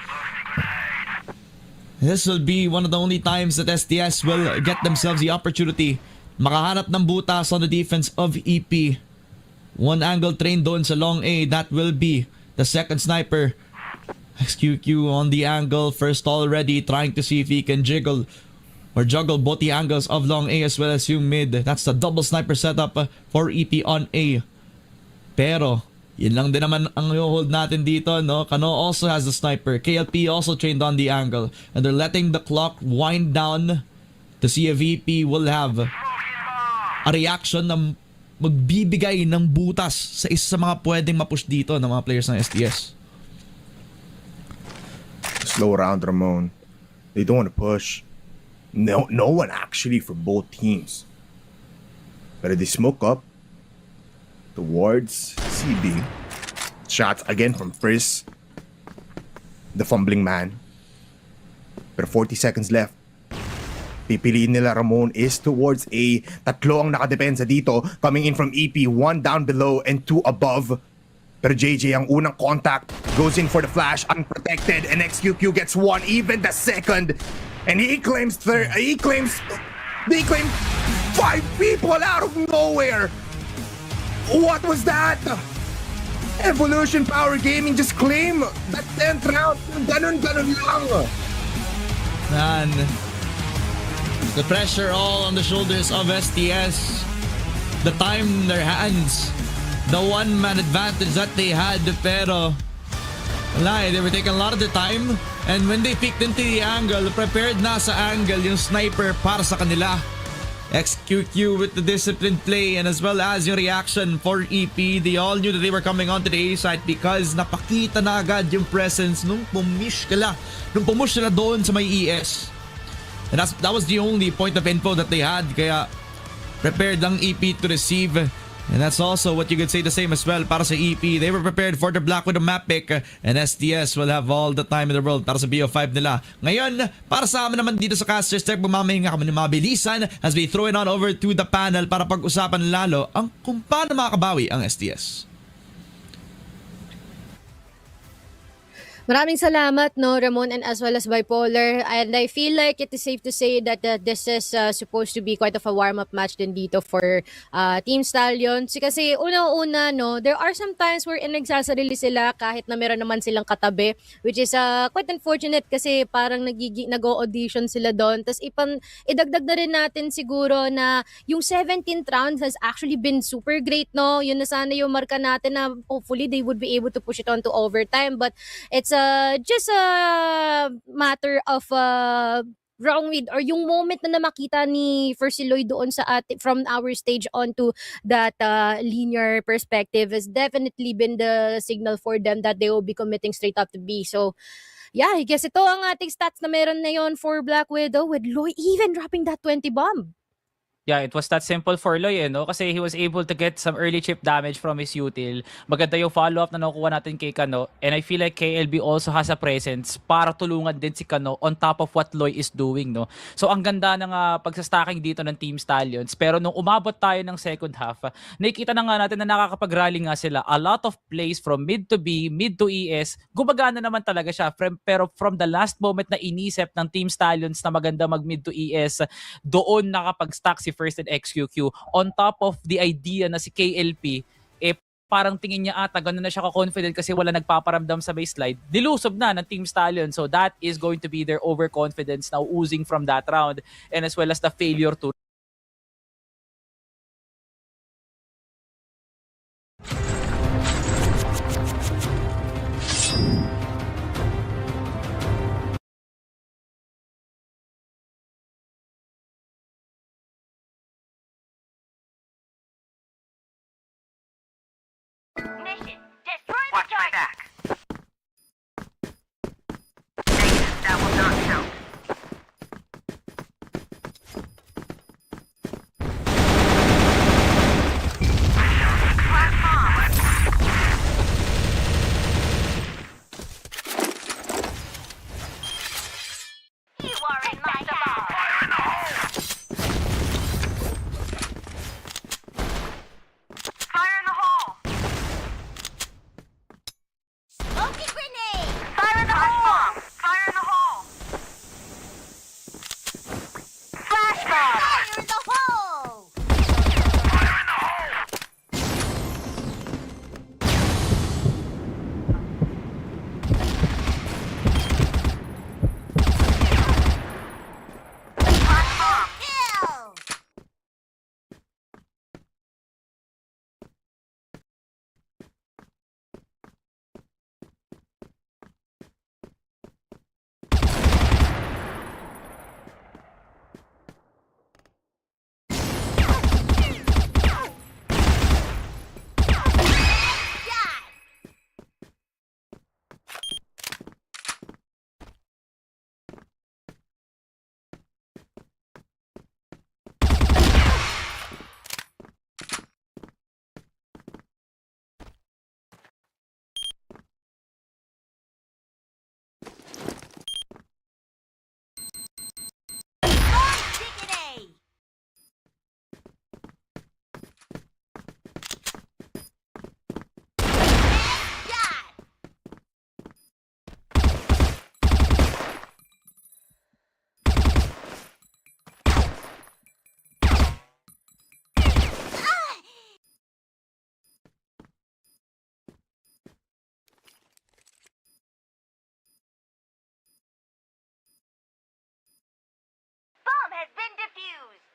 This will be one of the only times that STS will get themselves the opportunity makahanap ng butas on the defense of EP. One angle train doon sa long A. That will be the second sniper. XQQ on the angle, first already, trying to see if he can juggle both the angles of long A as well as yung mid. That's the double sniper setup for EP on A. Pero, yun lang din naman ang hold natin dito, no? Kano also has the sniper. KLP also trained on the angle. And they're letting the clock wind down to see if EP will have a reaction na magbibigay ng butas sa isa sa mga pwedeng mapush dito ng mga players ng STS. Slow round, Ramon. They don't want to push. No one actually for both teams. But they smoke up towards CB. Shots again from Frizz, the fumbling man. Pero 40 seconds left. Pipiliin nila Ramon is towards A. Tatlo ang nakadepensa dito. Coming in from EP, 1 down below and 2 above. Pero JJ ang unang contact, goes in for the flash, unprotected, and XQQ gets 1, even the second. And he claims 5 people out of nowhere. What was that? Evolution Power Gaming just claim that 10th round. Ganun lang. Man, the pressure all on the shoulders of STS. The time in their hands. The one-man advantage that they had, pero wala, they were taking a lot of the time. And when they peeked into the angle, prepared na sa angle yung sniper para sa kanila. XQQ with the disciplined play and as well as yung reaction for EP. They all knew that they were coming onto the A side because napakita na agad yung presence nung pumish sila doon sa may ES. And that was the only point of info that they had. Kaya prepared lang EP to receive. And that's also what you could say the same as well para sa EP. They were prepared for the Black Widow map pick and STS will have all the time in the world para sa BO5 nila. Ngayon, para sa amin naman dito sa Casters Tech, bumamahinga kami ng mabilisan as we throw it on over to the panel para pag-usapan lalo ang kung paano makakabawi ang STS. Maraming salamat, no, Ramon, and as well as Bipolar. And I feel like it is safe to say that this is supposed to be quite of a warm-up match din dito for Team Stallions. Kasi una-una, no, there are some times where nagsasarili sila kahit na meron naman silang katabi, which is quite unfortunate kasi parang nag-audition sila doon. Tapos idagdag na rin natin siguro na yung 17th round has actually been super great, no? Yun na sana yung marka natin na hopefully they would be able to push it on to overtime. But it's just a matter of wrong with or yung moment na makita ni Fersiloy doon sa from our stage onto that linear perspective has definitely been the signal for them that they will be committing straight up to B. So yeah, I guess ito ang ating stats na meron na yon for Black Widow with Loy even dropping that 20 bomb. Yeah, it was that simple for Loy, no? Kasi he was able to get some early chip damage from his util. Maganda yung follow-up na nakukuha natin kay Kano. And I feel like KLB also has a presence para tulungan din si Kano on top of what Loy is doing, no? So ang ganda ng pagsastacking dito ng Team Stallions. Pero nung umabot tayo ng second half, nakikita na nga natin na nakakapag-rally nga sila. A lot of plays from mid to B, mid to ES, gumagana naman talaga siya. Pero from the last moment na inisip ng Team Stallions na maganda mag mid to ES, doon nakapag-stack si First and XQQ on top of the idea na si KLP parang tingin niya ata gano'n na siya ka-confident kasi wala nagpaparamdam sa baseline, dilusob na ng Team Stallion. So that is going to be their overconfidence now oozing from that round, and as well as the failure to Mission, destroy the Watch my back. Negative, that will not count. Flash bomb. You are in my ball. Fire in the hole. Fire in the hole. Smoking grenade! Fire in the hole! Fire in the hole! Flash bomb! Fire in the hole! Fire in the hole! Flash bomb! Kill! Bomb has been defused!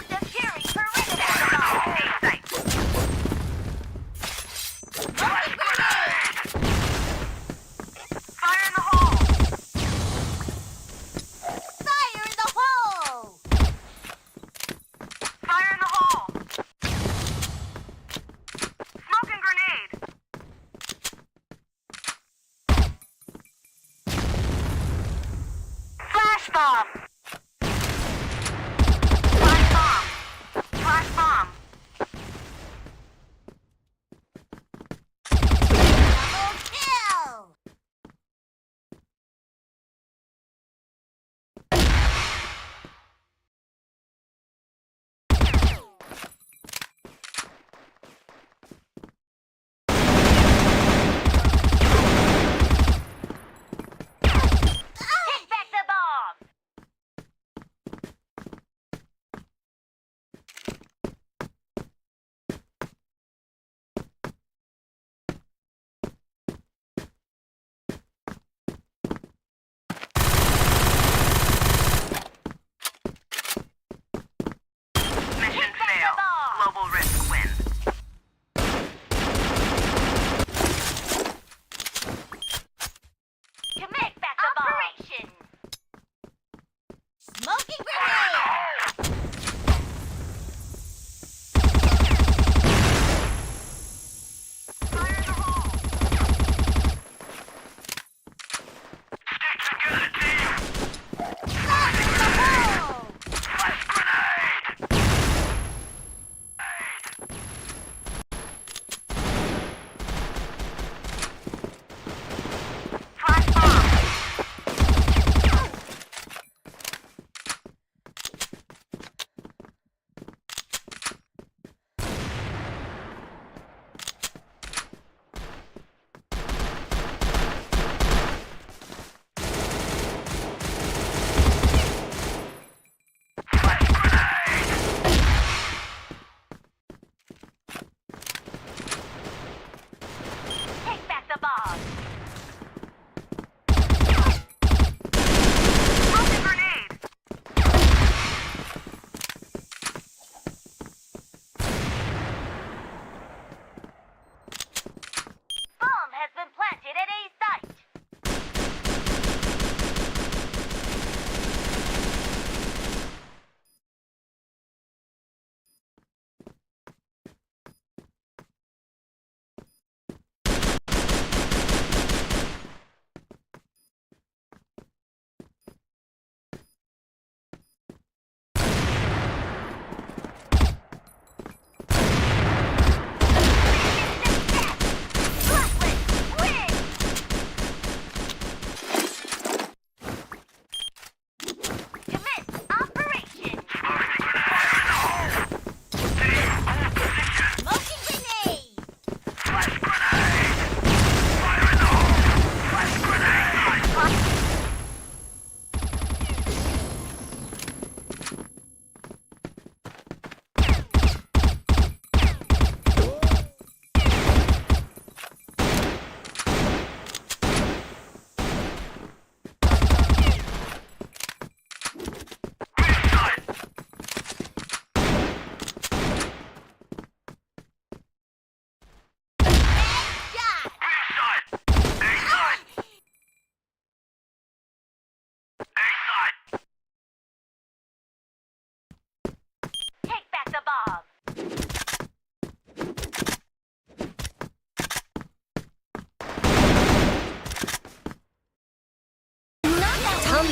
Securing perimeter! A site! Smoking grenade! Fire in the hole! Fire in the hole! Fire in the hole! Smoking grenade! Flash bomb! Flash bomb! Flash bomb! Double kill!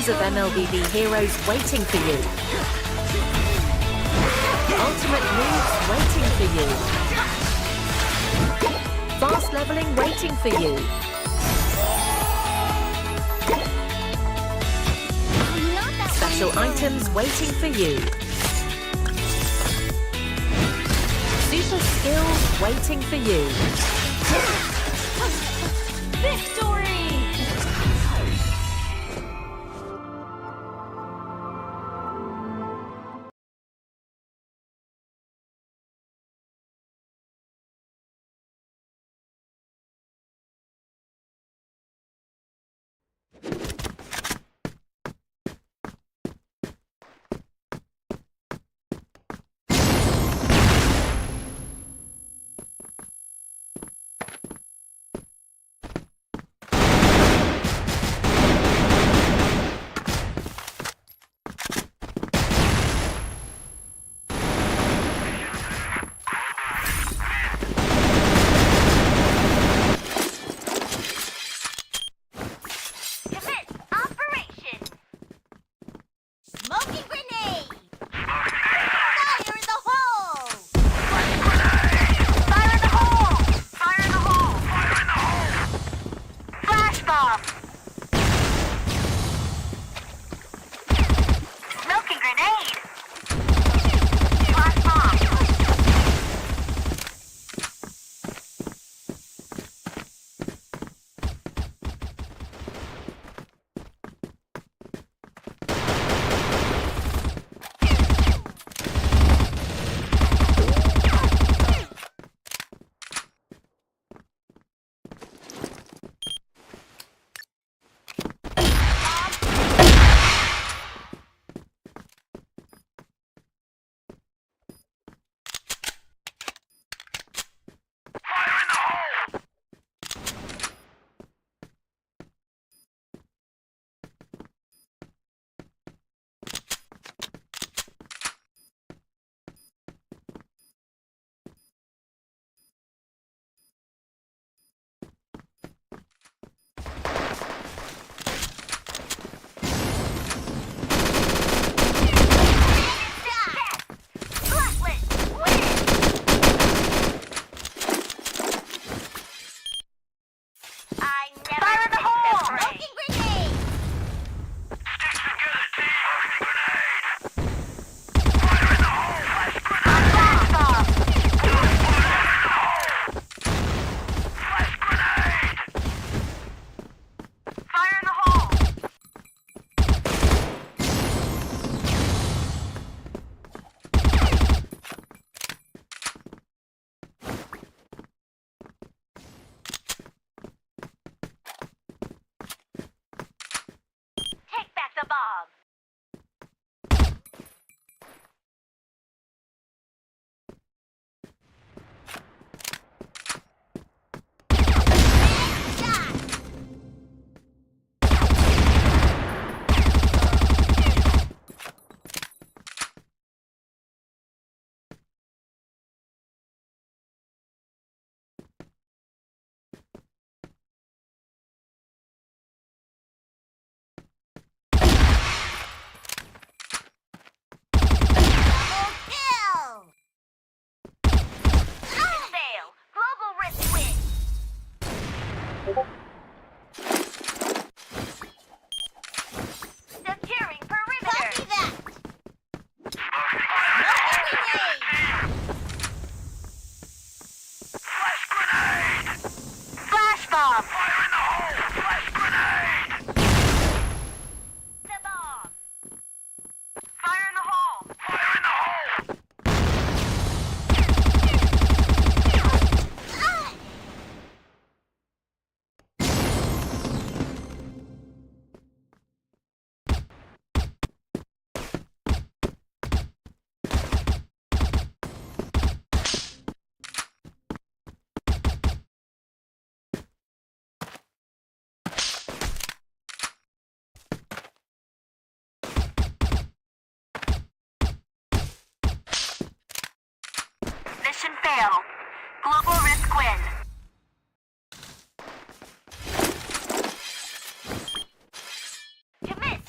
Tons of MLBB heroes waiting for you. Ultimate moves waiting for you. Fast leveling waiting for you. Special items waiting for you. Super skills waiting for you. Victory! Commit operation! Smoking grenade! Fire in the hole! Fire in the hole! Fire in the hole! Fire in the hole! Flash bomb! Smoking grenade! Flash bomb! Fire in the hole! Smoking grenade! Flash bomb! Fire in the hole! Take back the bomb! Double kill! Fail! Global risk win! Securing perimeter! Copy that! Flash bomb! Fire in the hole! Flash grenade! The bomb! Fire in the hole! Fire in the hole! Mission fail. Global risk win. Commit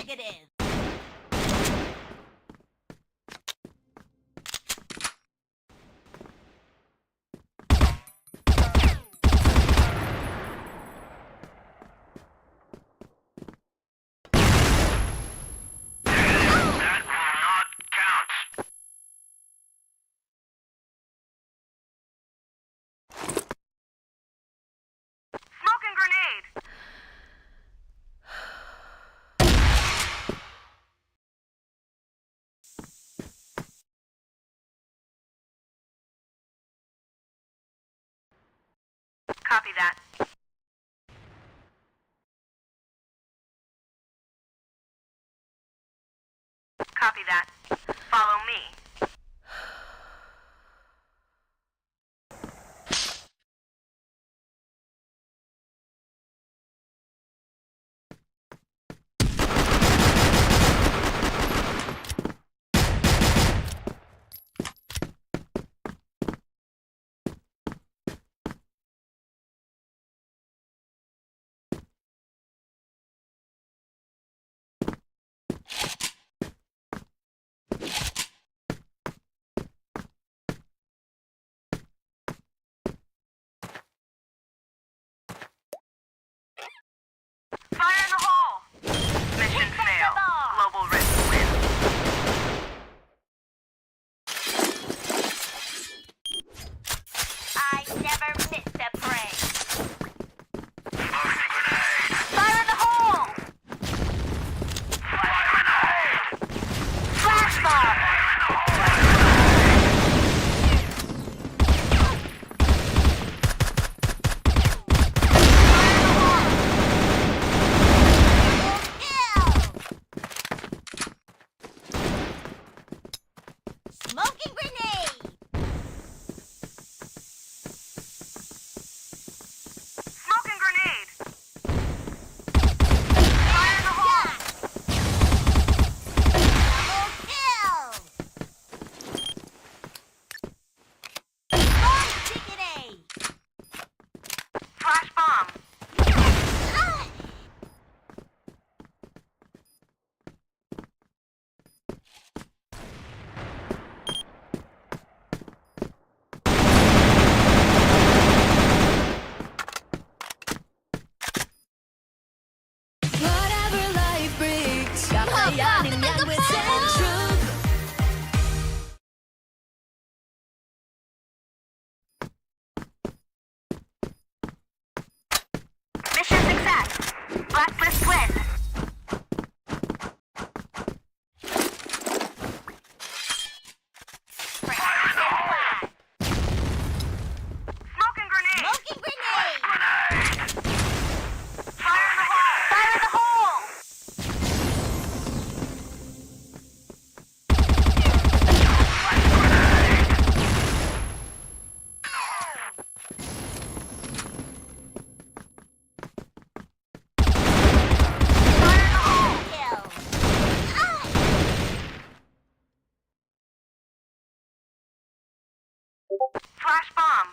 Negative. That will not count. Smoking grenade. Copy that. Copy that. Follow me. Fire in the hole! Mission failed. Global risk wins. I never miss a prey. Smoking grenade. Fire in the hole! Fire in the hole! Flash bomb! Smoking grenade! Smoking grenade. Fire in the hole! Double kill! Bomb chicken A! Flash bomb. Whatever life brings, kakayanin yan with truth. Mission success. Blacklist win. Fire in the hole! Smoking grenade. Smoking grenade! Grenade. Fire in the hole! Fire in the hole! Fire in the hole! Kill! Flash bomb.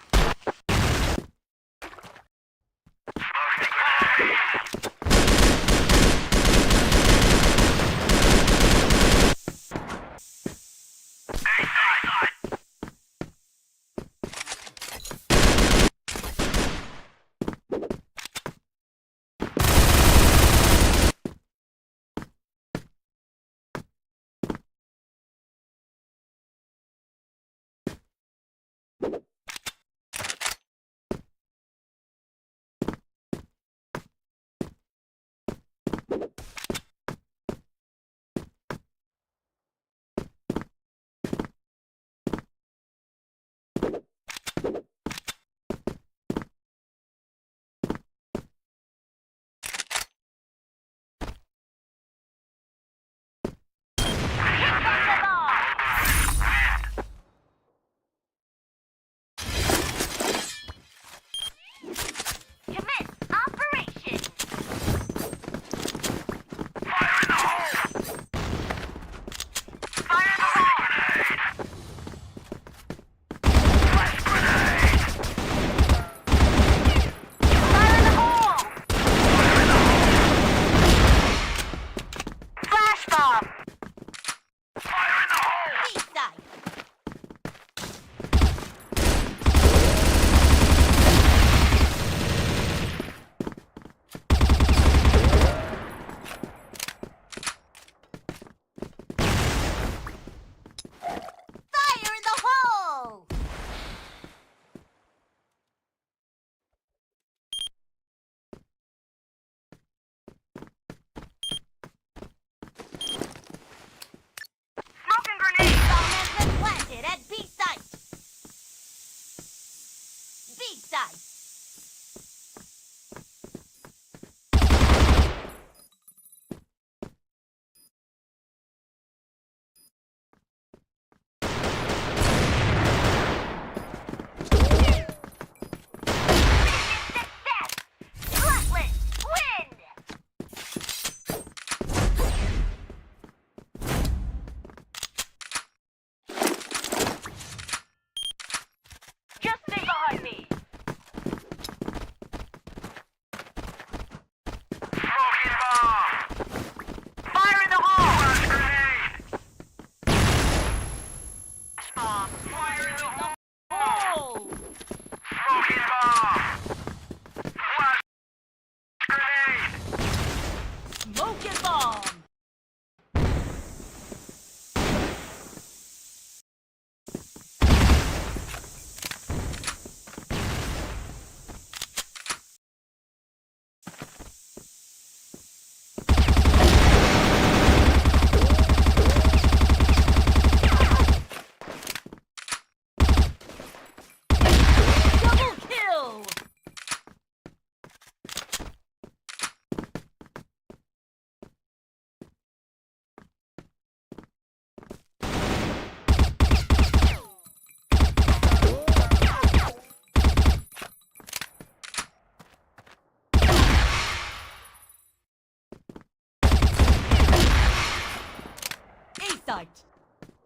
site.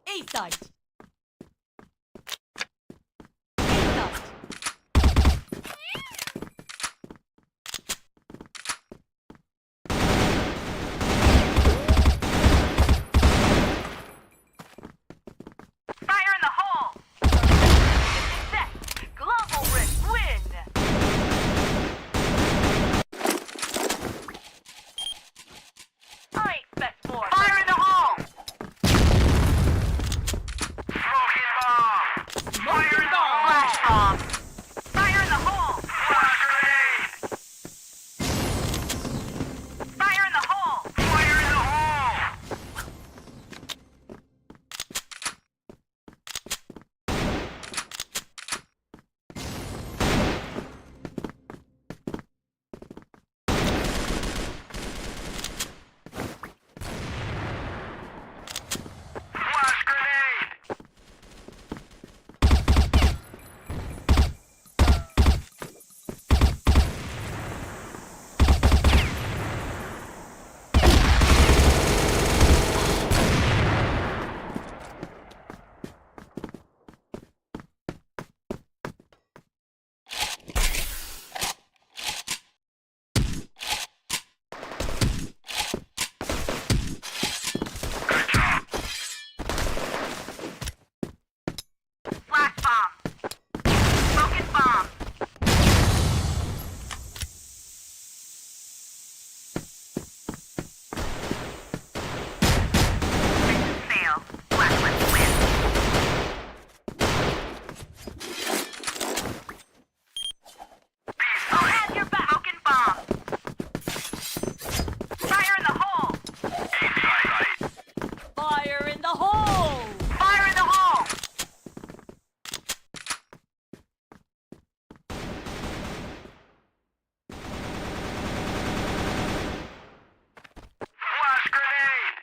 A site. B site. Fire in the hole! Set! Global Rift win! I expect more. Fire in the hole! Smoking bomb! Smoking bomb! Flash bomb! Fire in the hole! Flash grenade! Fire in the hole! Fire in the hole! Flash grenade! Flash bomb! Smoking bomb! Mission fail. Blacklist win. I'll have your back. Smoking bomb! Fire in the hole! Fire in the hole! Fire in the hole! Flash grenade!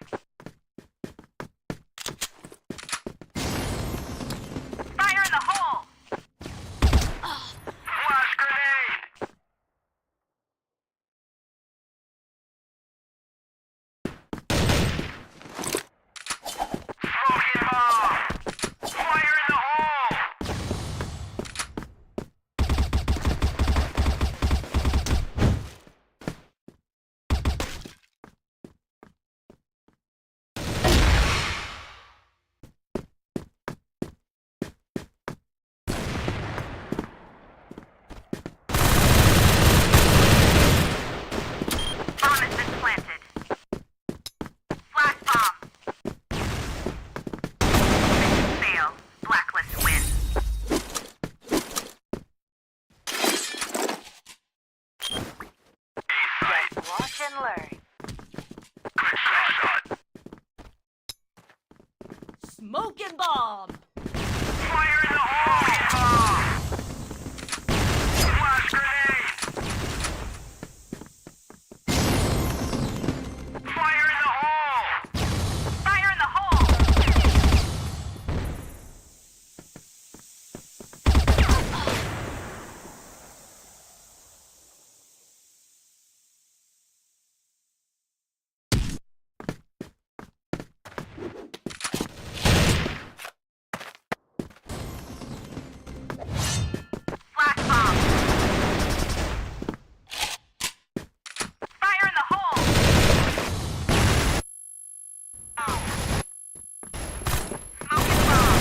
Fire in the hole! Flash grenade! Smoking bomb! Fire in the hole! Bomb has been planted. Flash bomb. Mission fail. Blacklist win. Just watch and learn. Good shot. Smoking bomb! Fire in the hole! Flash grenade! Fire in the hole! Fire in the hole! Flash bomb! Fire in the hole! Smoking bomb!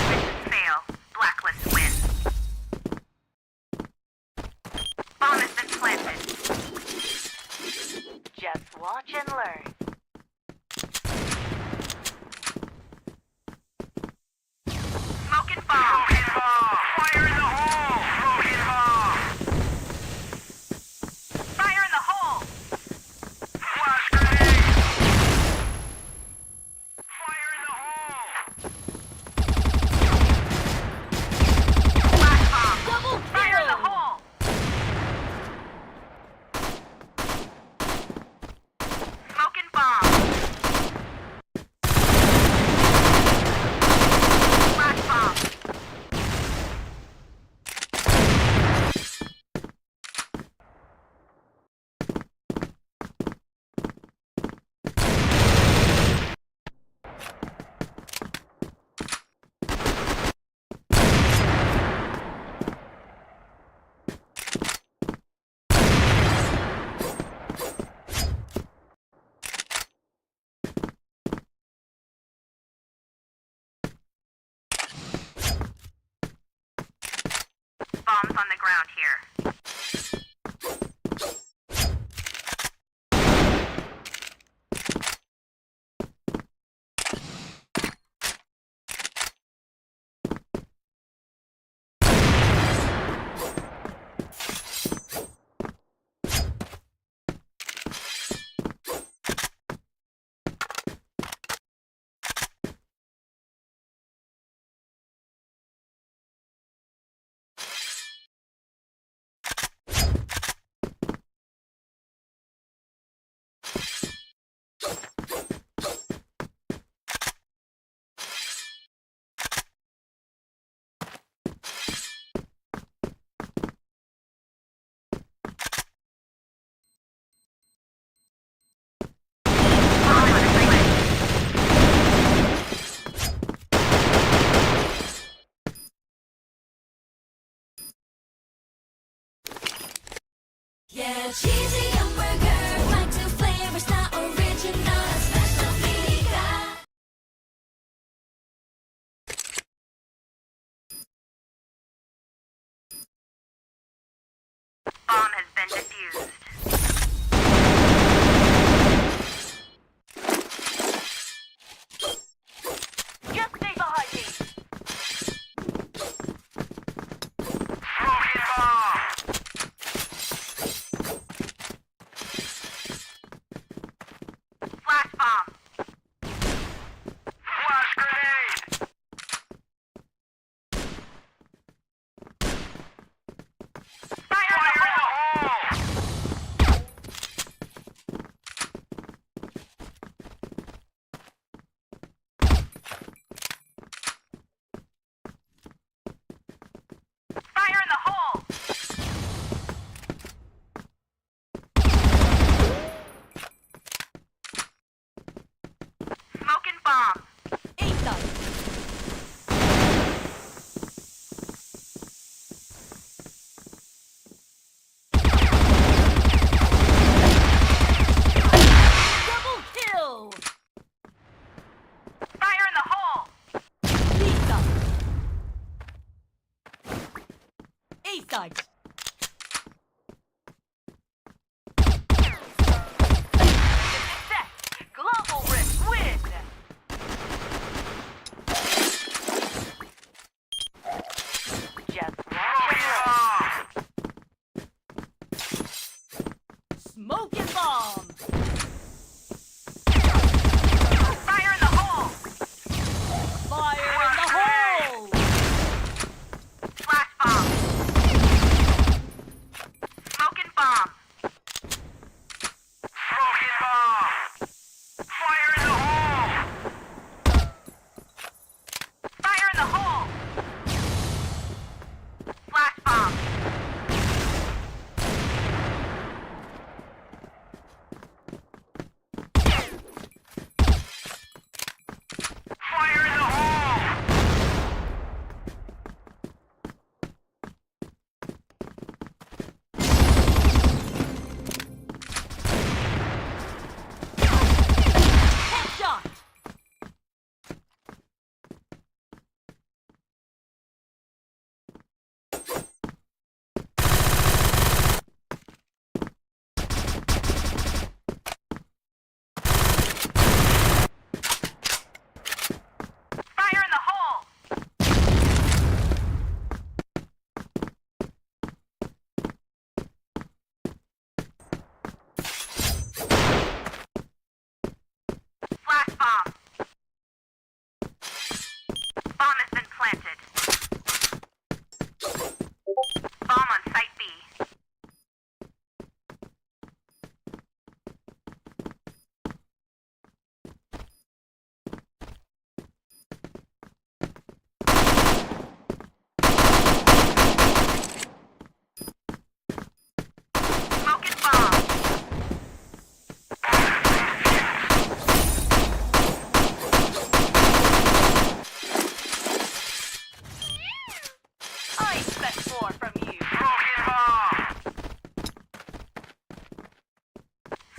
Mission fail. Blacklist win. Bomb has been planted. Just watch and learn. Smoking bomb! Smoking bomb! Fire in the hole! Smoking bomb! Fire in the hole! cheesy hamburger, my two flavors, not original, special pizza. Bomb has been defused. Just stay behind me. Smoking bomb. Flash bomb. Flash grenade. Fire in the hole. Fire in the hole. Smoking bomb. Double kill. Fire in the hole. Pizza. A-side. Success. Global Rift win. Just watch. Smoking bomb. Fire in the hole. Fire in the hole. Flash bomb. Smoking bomb. Smoking bomb. Fire in the hole. Fire in the hole. Flash bomb. Fire in the hole. Headshot. Fire in the hole. Flash bomb. Bomb has been planted. Bomb on site B. Smoking bomb. I expect more from you. Smoking bomb.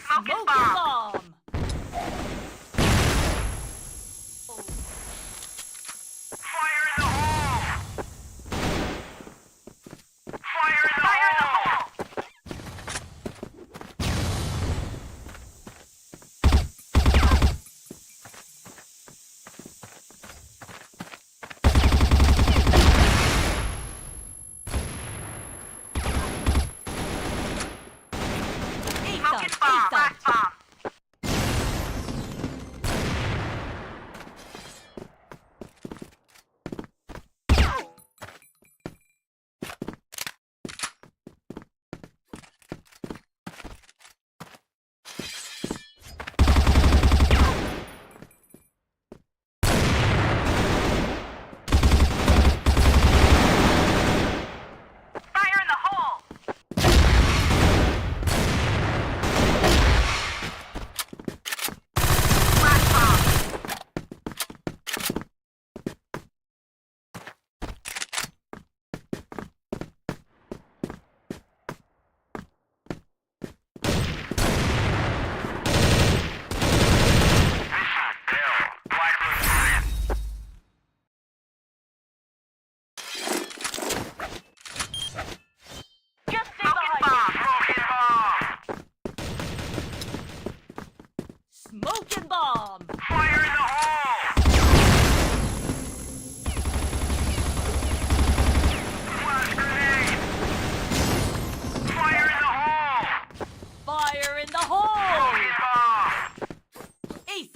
Smoking Smoking bomb. bomb. Fire in the hole. Fire in the hole. Smoking A-side. bomb. A-side. Flash bomb.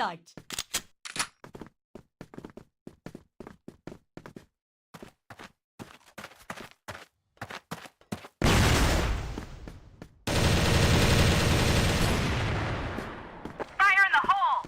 sight. Fire in the hole!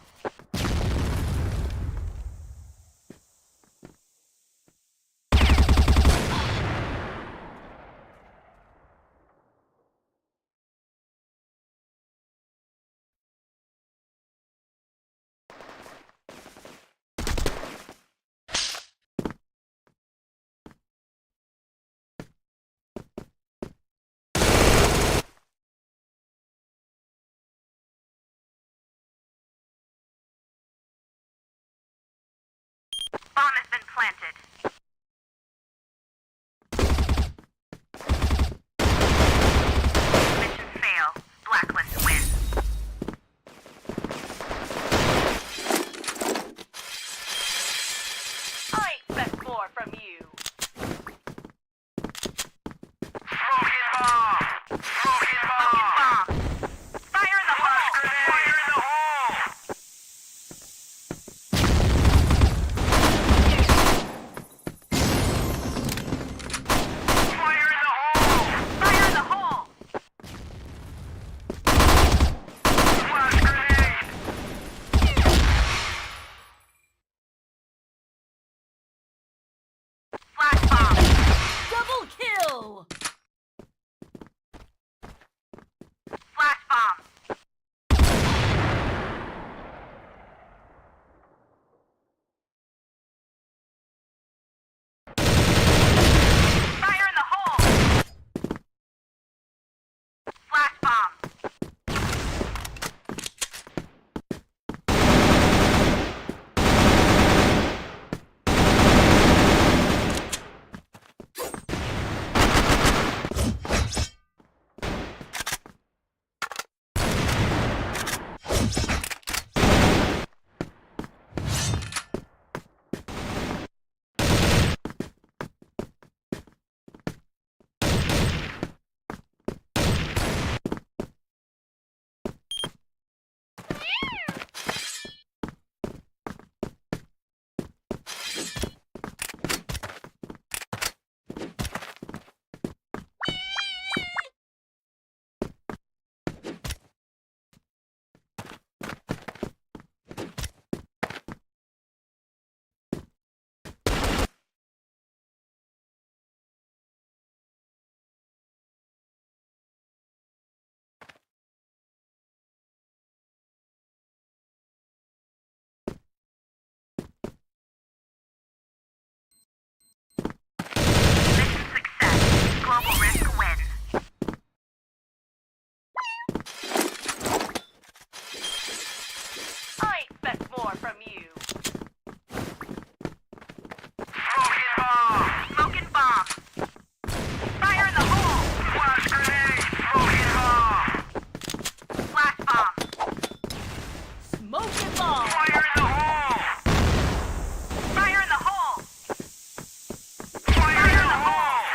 Bomb has been planted. Mission fail. Blacklist wins. I expect more from you. Smoking bomb! Smoking bomb! Fire in the hole! Fire in the hole! Fire in the hole! Fire in the hole! Flash grenade! Flash bomb! Double kill! Flash bomb! Fire in the hole! Flash bomb! Mission success. Global risk wins. I expect more from you. Smoking bomb! Smoking bomb! Fire in the hole! Flash grenade! Smoking bomb! Flash bomb! Smoking bomb! Fire in the hole! Fire in the hole! Fire in the hole!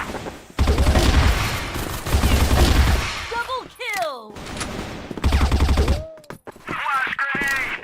Double kill! Flash grenade!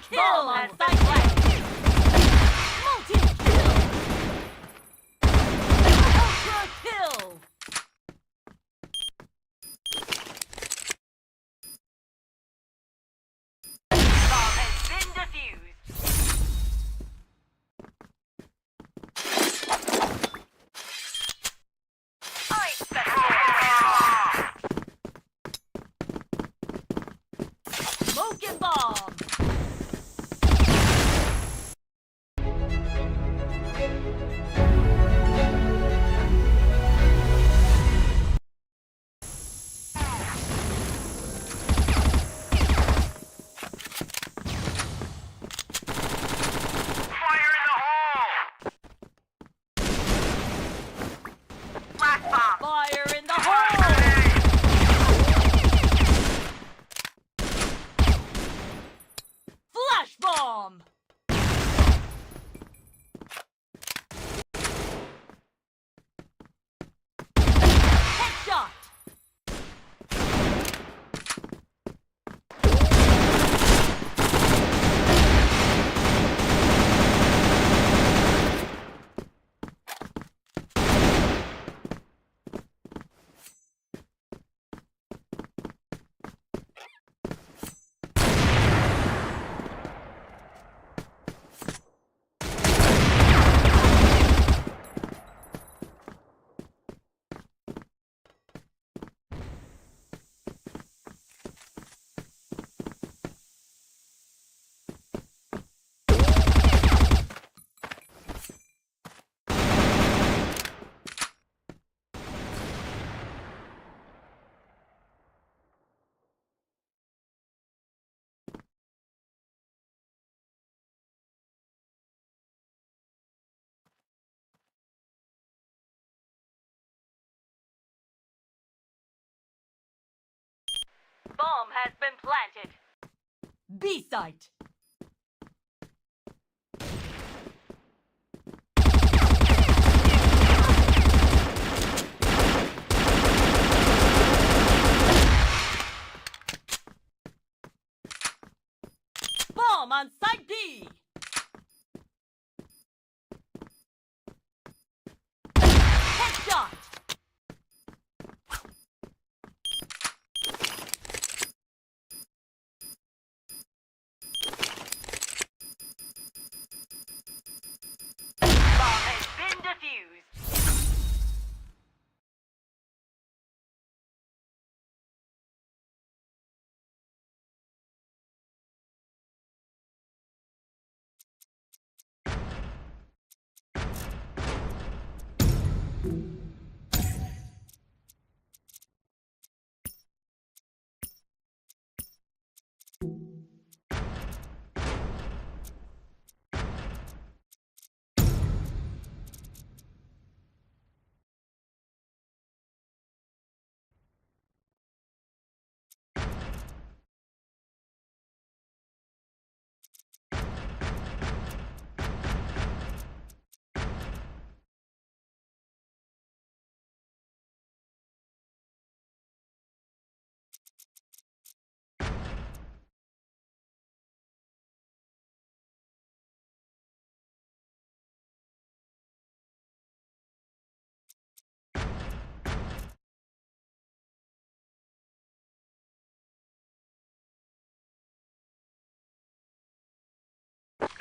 Kill on site flank. Multi-kill. Ultra kill. Bomb has been defused. I special. Smoke and bomb. Fire in the hole! Blast bomb! Fire in the hole. Flash bomb. Headshot. Bomb has been planted. B site. Bomb on site B. Headshot. Bomb has been defused.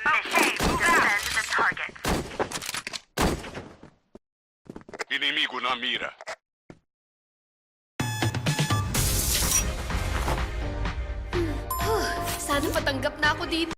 Okay, defend the target. Inimigo na mira. Sana matanggap na ako dito.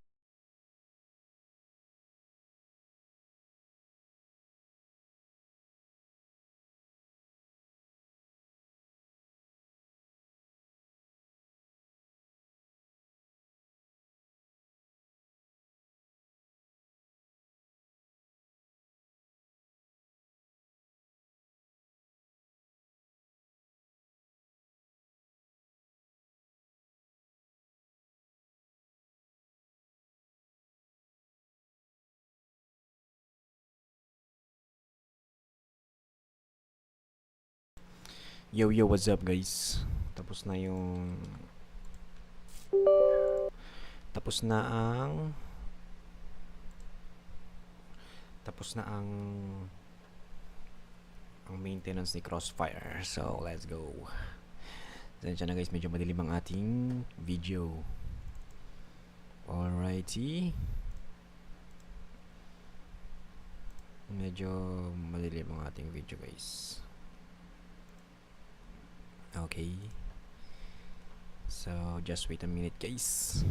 Yo, what's up guys? Tapos na yung Tapos na ang maintenance ni Crossfire. So, let's go. Sensya na guys, medyo madilim ang ating video. Alrighty. Medyo madilim ang ating video guys. Okay. So, just wait a minute guys.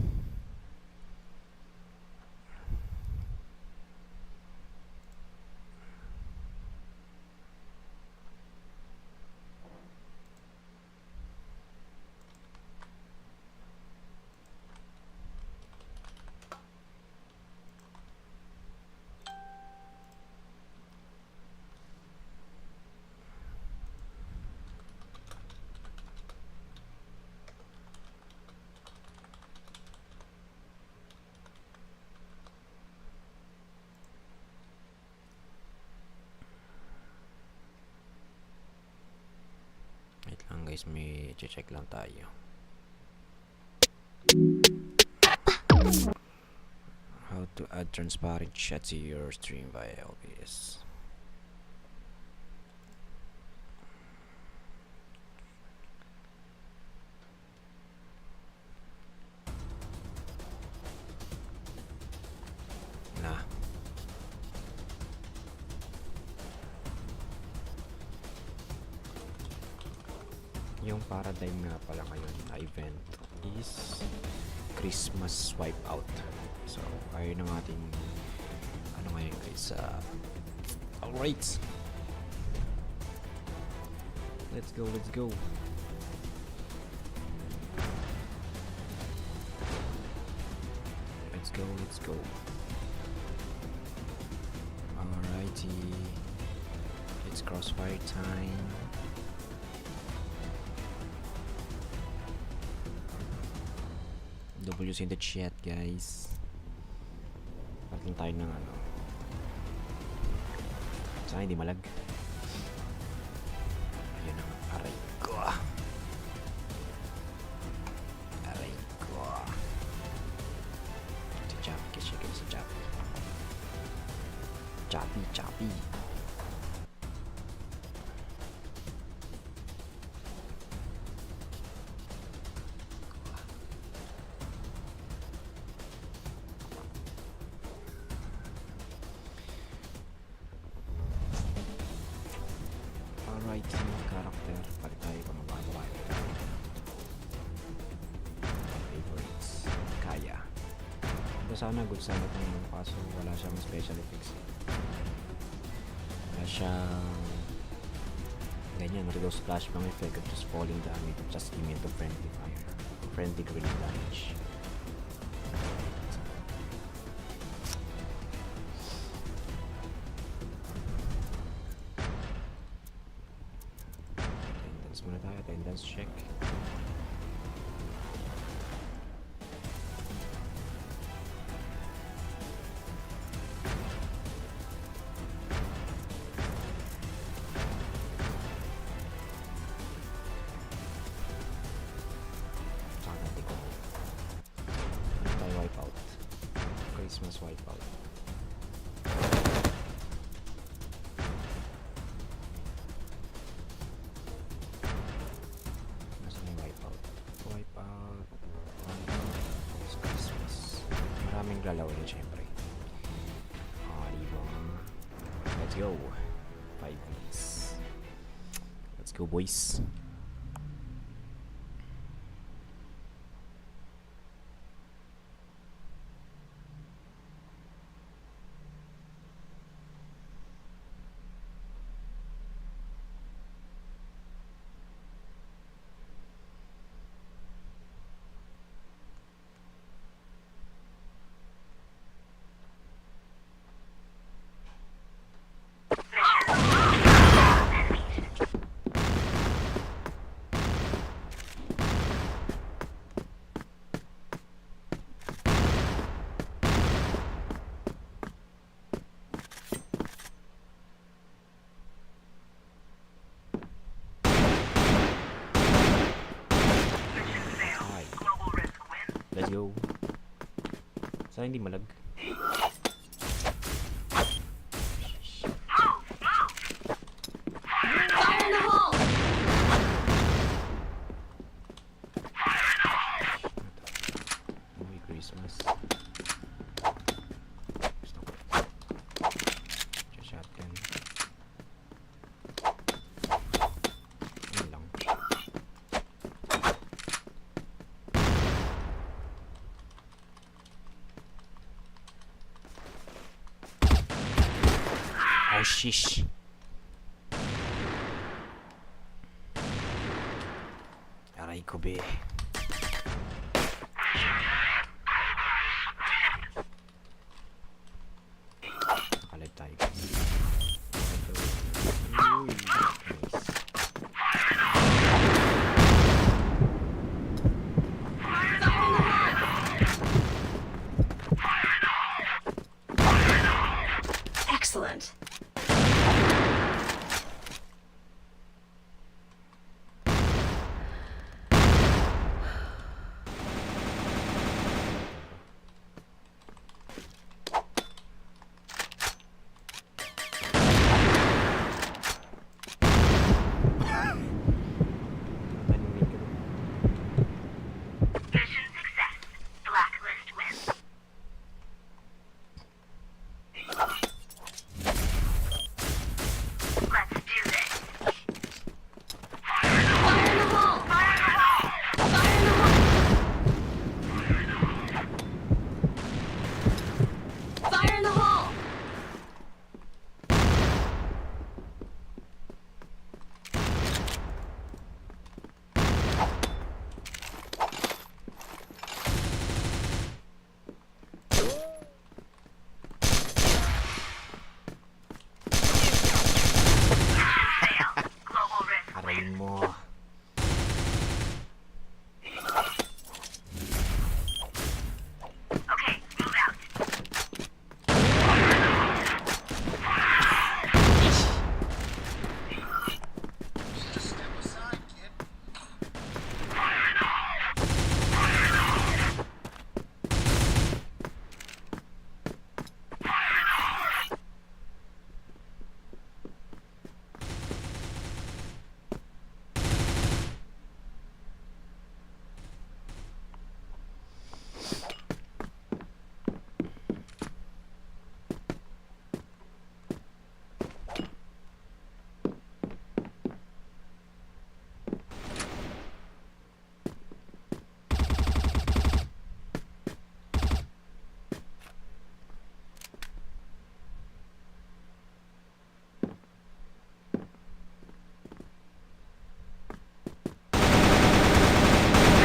Wait lang guys, may check lang tayo. How to add transparent chat to your stream via OBS. Na. Yung paradigm nga pala ngayon na event is Christmas Wipeout. So, ayun ang ating ano ngayon guys. Alright. Let's go, let's go. Let's go, let's go. Alrighty. It's Crossfire time. W's in the chat guys. Paglang tayo ng ano. Sana hindi malag. Ayun ang aray ko. Aray ko. Si Chappy kasi kayo si Chappy. Chappy. Alright, character. Palit tayo kung magkakawa. Favorites. Kaya. Ito sana, good sana itong ano, kaso wala siyang special effects. Wala siyang ganyan, reduce flashbang effect of just falling damage, just immune to friendly fire. Friendly grenade damage. Muna tayo, attendance check. Saan natin ko? Ano tayo wipeout? Christmas wipeout. Lalaw rin syempre. Diba? Let's go. 5 minutes. Let's go boys. Let's go. Sana hindi malag. Fire in the hole! Uy, Christmas. Gusto ko. Shotgun. Ano lang. Oh, shish. Aray ko, be. Nakalag tayo. Uy, nice. Excellent. Narinig ko. Mission success. Blacklist wins. Let's do this. Fire in the hole! Fire in the hole! Fire in the hole! Fire in the hole! Global risk. Aralin mo. Okay, move out.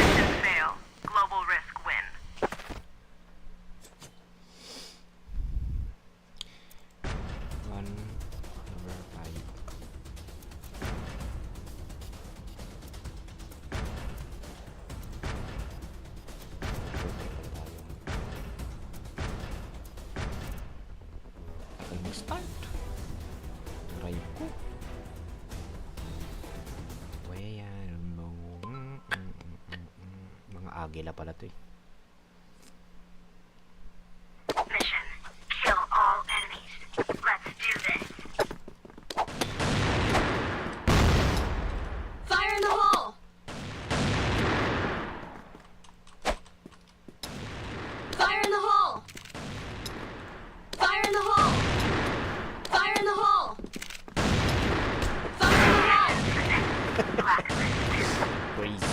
Mission fail. Global risk win. One, number 5. Tagal mag-start. Aray ko. Wayan mo. Mga agila pala to eh. Mission. Kill all enemies. Let's do this. Fire in the hole! Fire in the hole! Fire in the hole! Fire in the hole! Fire in the hole! Blacklist wins. Crazy.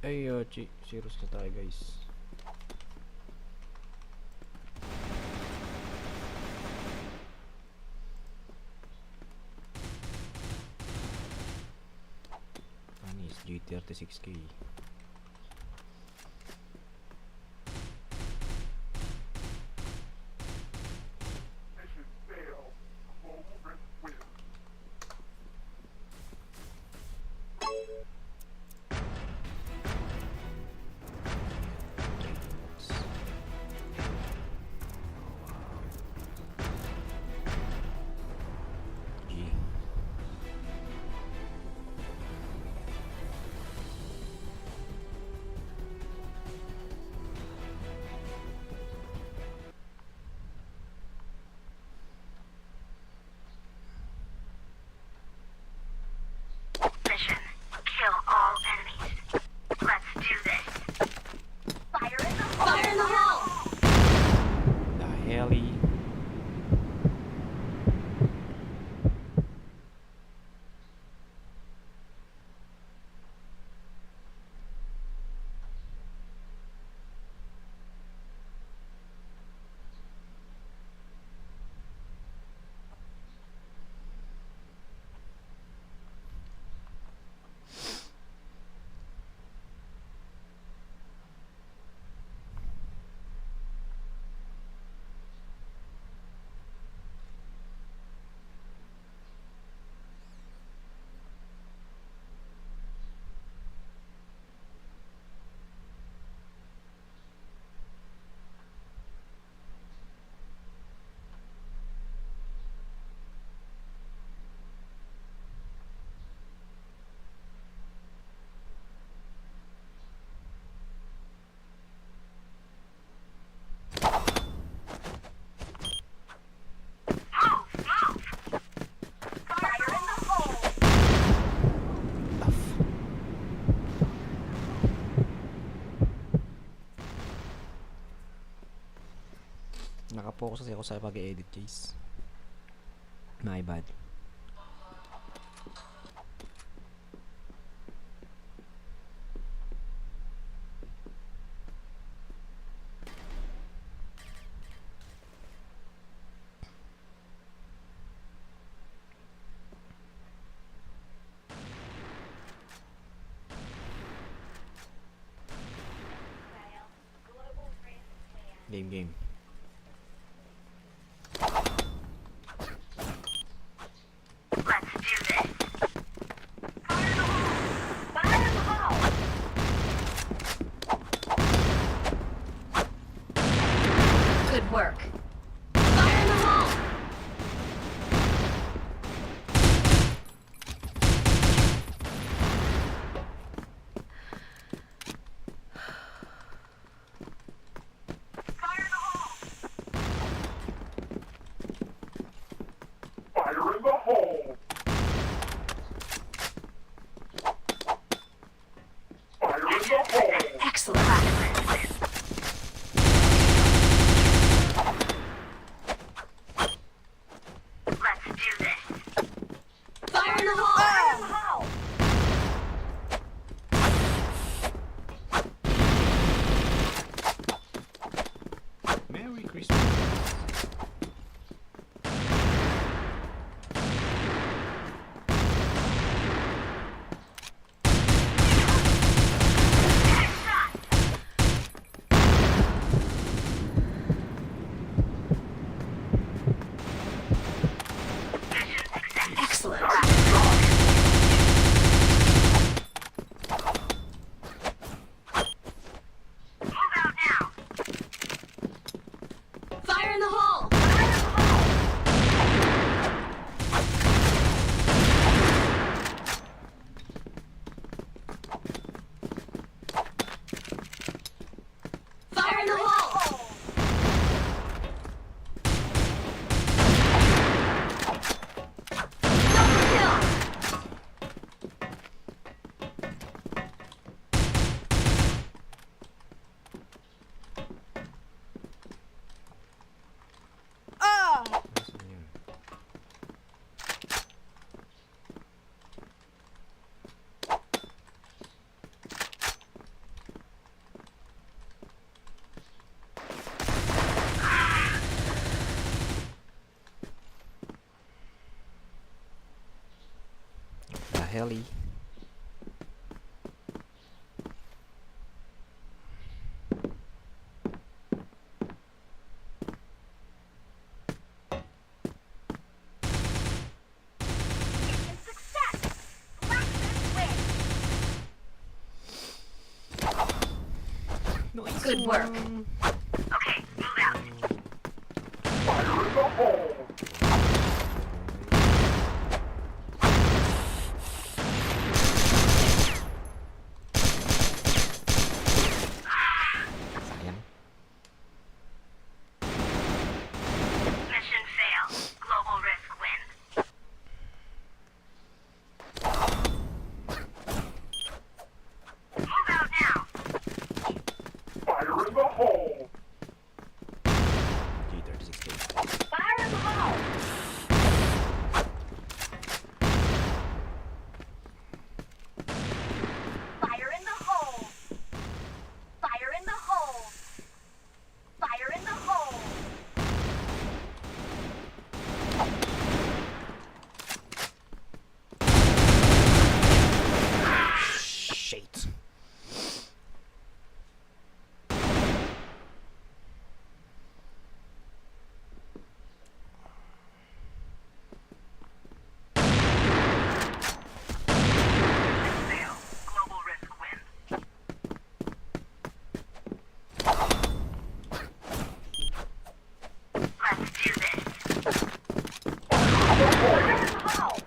Ay, serious na tayo guys. Anis, G36K. Mission failed. Global Rift wins. G. Mission. Kill all enemies. Let's do this. Fire in the hole! Fire in the hole! The heli. Fire in the hole! Nakapokus kasi ako sa pag-edit guys. My bad. Game. Let's do this. Fire in the hole! Good work. Fire in the hole! Fire in the hole! Fire in the hole! Fire in the hole! Excellent. Let's do this. Fire in the hole! Fire in the hole! Merry Christmas. Excellent. Move out now. Fire heli. Mission success! Blacksmith wins! Good work. Okay, move out. Fire in the hole! Sayang. Mission fail. Global risk wins. Move out now. Fire in the hole! G36K. Fire in the hole! Fire in the hole! Fire in the hole! Fire in the hole! Shit. Fail. Global risk wins. Let's do this. Fire in the hole!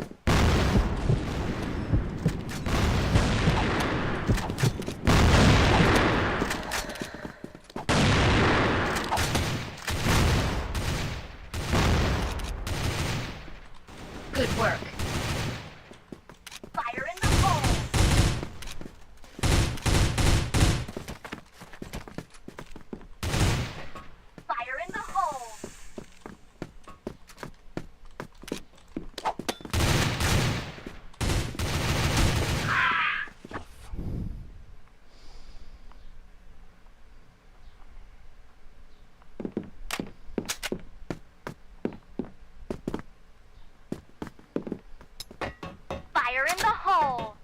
Good work. Fire in the hole! Fire in the hole! Fire in the hole!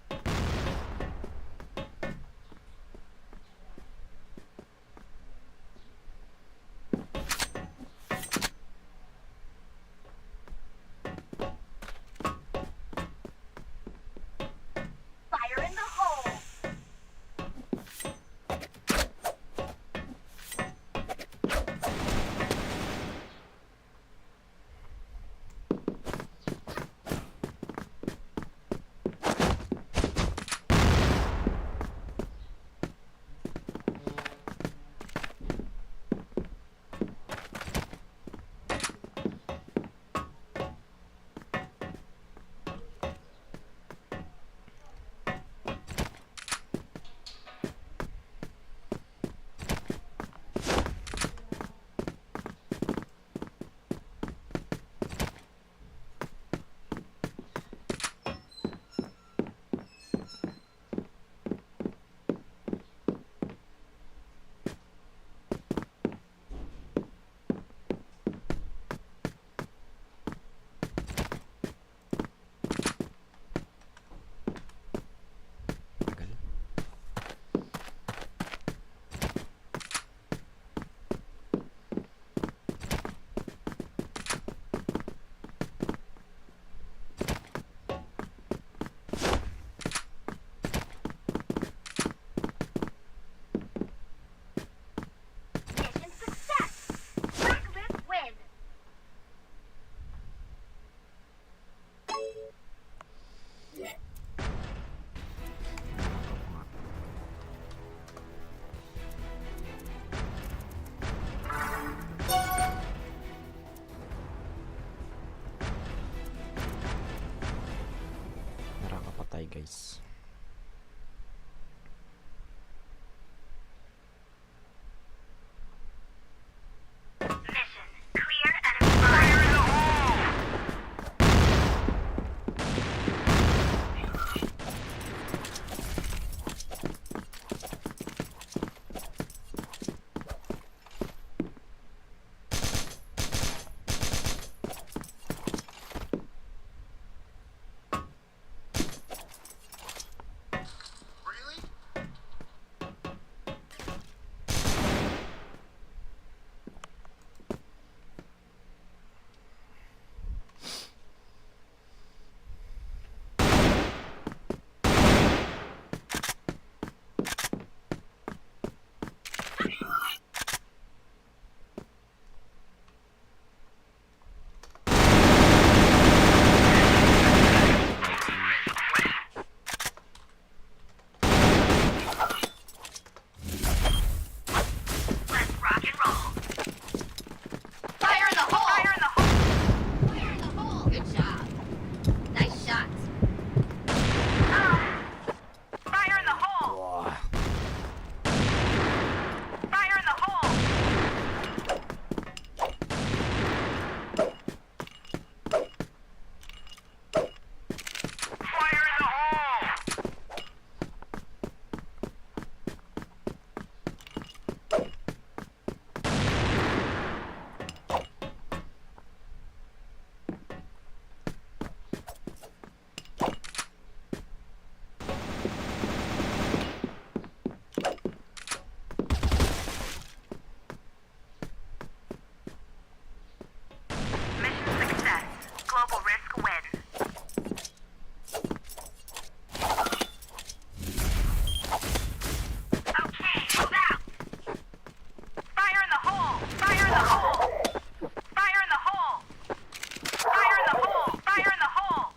Fire in the hole! Tagal. Mission success! Blacklist win! Nakakapatay guys. Mission clear enemy fire in the hole! Fire in the hole! Mission success. Global risk wins. Okay, move out! Fire in the hole! Fire in the hole! Fire in the hole! Fire in the hole! Fire in the hole!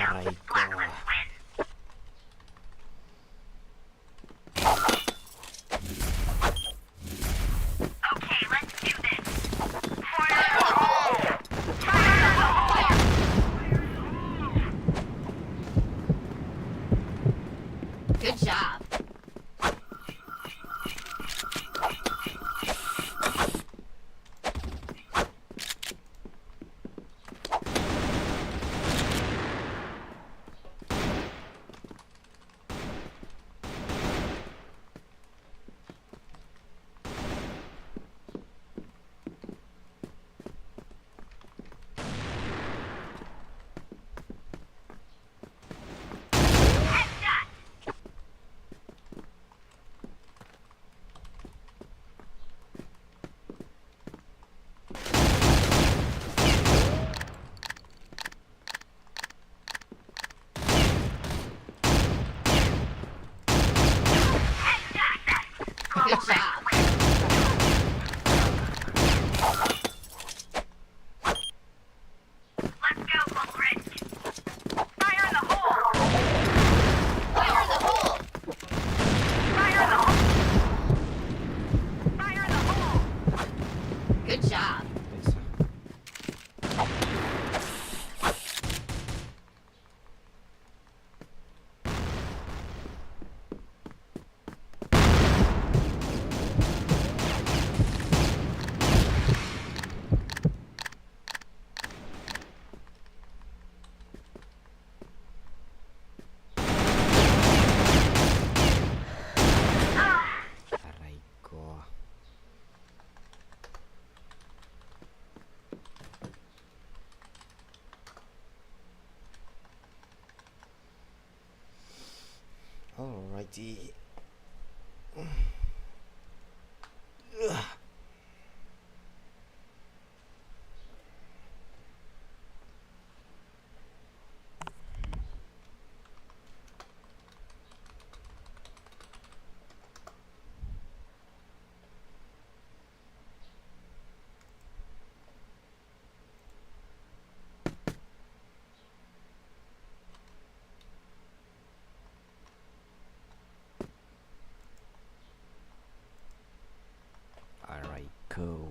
Aray ko. Okay, let's do this. Fire in the hole! Fire in the hole! Good job. Headshot! Good job. Let's go, Global Risk! Fire in the hole! Fire in the hole. Fire in the hole! Fire in the hole! Good job. Nice. Aray ko. Alrighty. Alright, cool.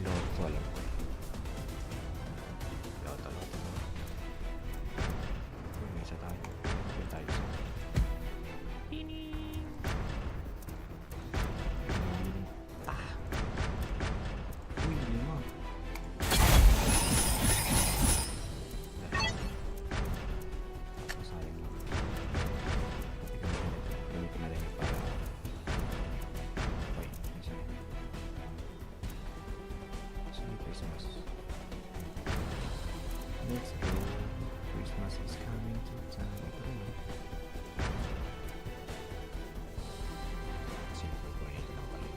Loto, alam ko. Loto. Uy, may isa tayo. May tayo isa. Uy, lima. Sayang lang. Gamitin na rin para... Uy, isa. Saan Christmas? Let's go. Christmas is coming to town. Ito rin, no? Simple grenade lang pala.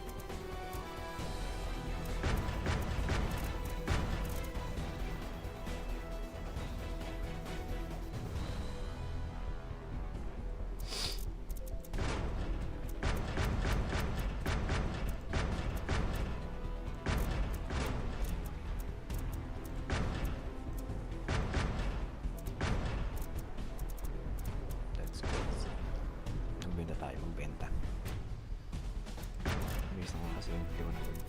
Let's go. Magbenta tayo, magbenta. Bilis na nga kasi yung hindi ko na word.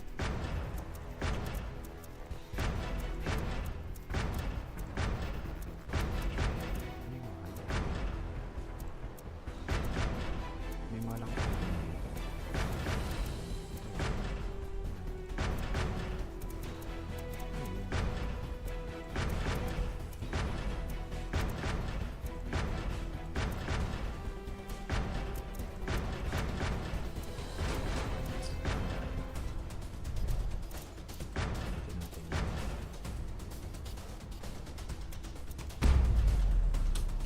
May mga lang.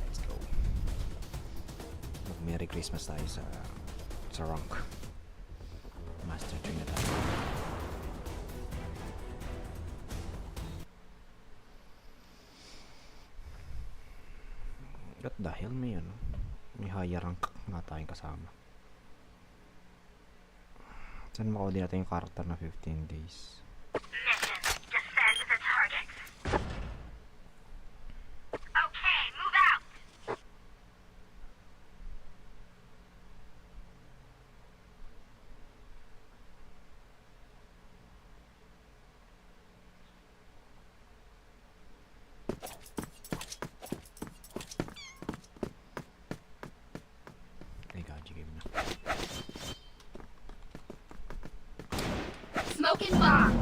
Let's go. Merry Christmas tayo sa rank. Master 3 na tayo. At dahil may may higher rank nga tayong kasama. Saan makuha din natin yung karakter na 15 days? Mission. Defend the targets. Okay, move out. Ay, gaji game na. Smoking bomb.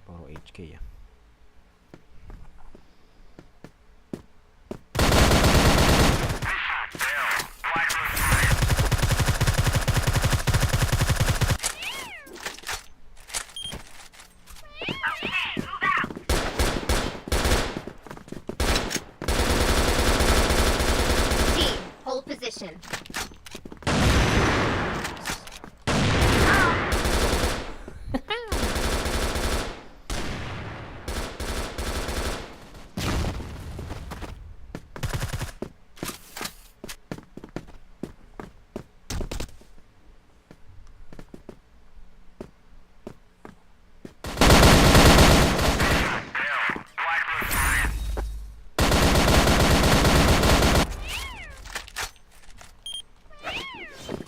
Puro HK ah. Okay, move out. Team, hold position.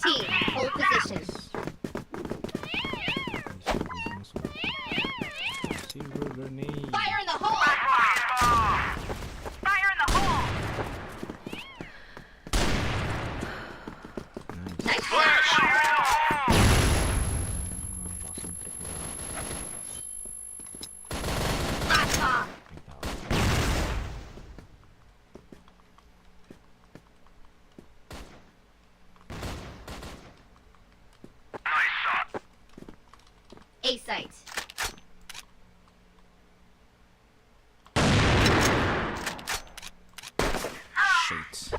Team, hold position. Silver grenade. Fire in the hole. Fire in the hole. Nice. Nice Fire flash. in the hole. Lakas ng trick nila. Flash bomb. May tao. Nice shot. A site. Shit.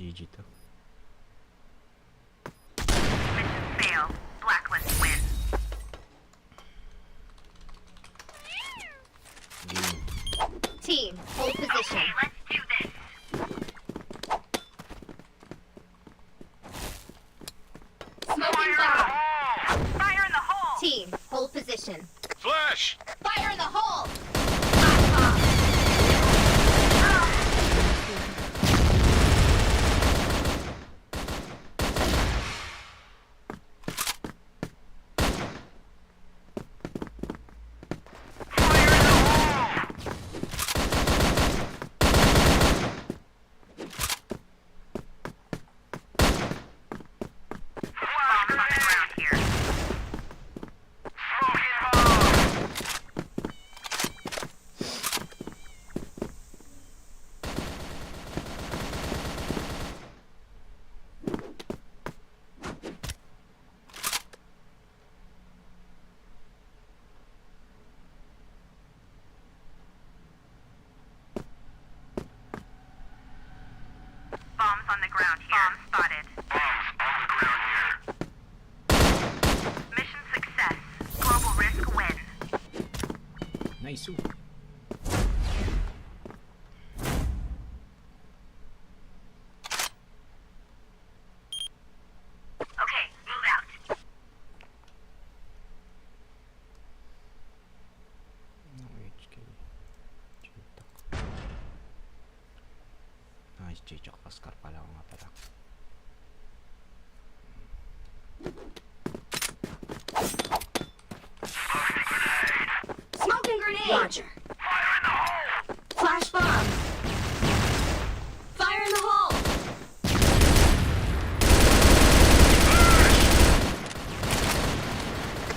GG to. Mission fail. Blacklist win. Game. Team, hold position. Okay, let's do this. Smoking bomb. Fire in the hole. Team, hold position. Flash! Fire in the hole. Hot bomb. Bombs on the ground here. Bombs on the ground here. Bomb spotted. Mission success. Global risk win. Nice. Okay, move out. No HK. Nice, J-Jock Oscar pala ako nga pala. Smoking grenade. Launcher. Flash bomb. Fire in the hole.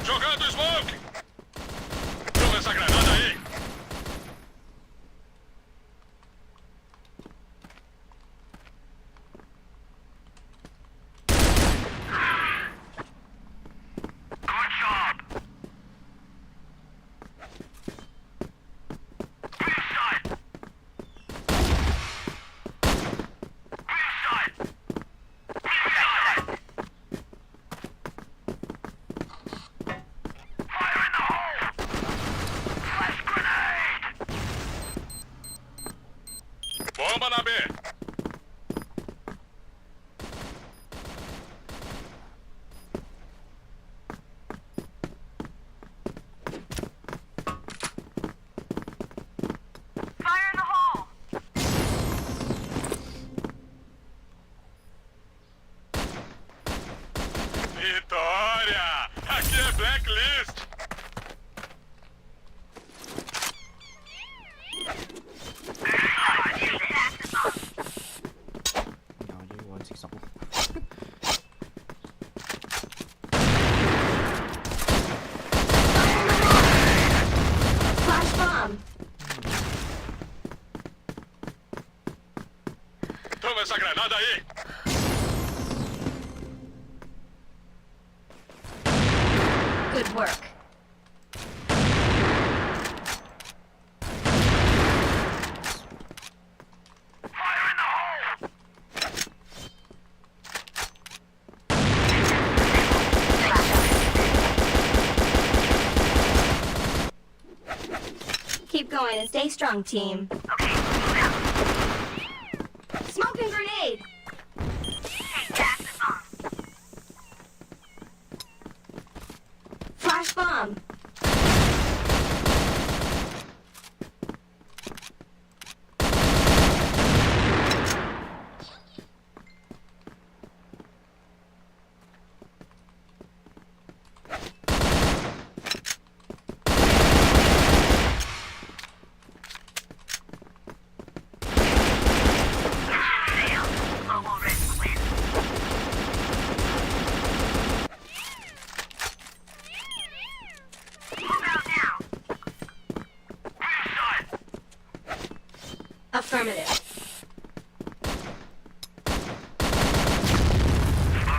Jogando smoke! Toma essa granada aí! Good job! Inside! Inside! Inside! Fire in the hole! Flash grenade! Bomba na B! Fire in the hole! Vitória! Aqui é Blacklist! Nakali 1-6 ako. Flash bomb. Toma essa granada aí! Good work. Fire in the hole! Keep going and stay strong, team. Okay, move out. Smoking grenade. Hey, gas is on. Flash bomb. Fail. Global risk win. Move out now. Inside! Affirmative.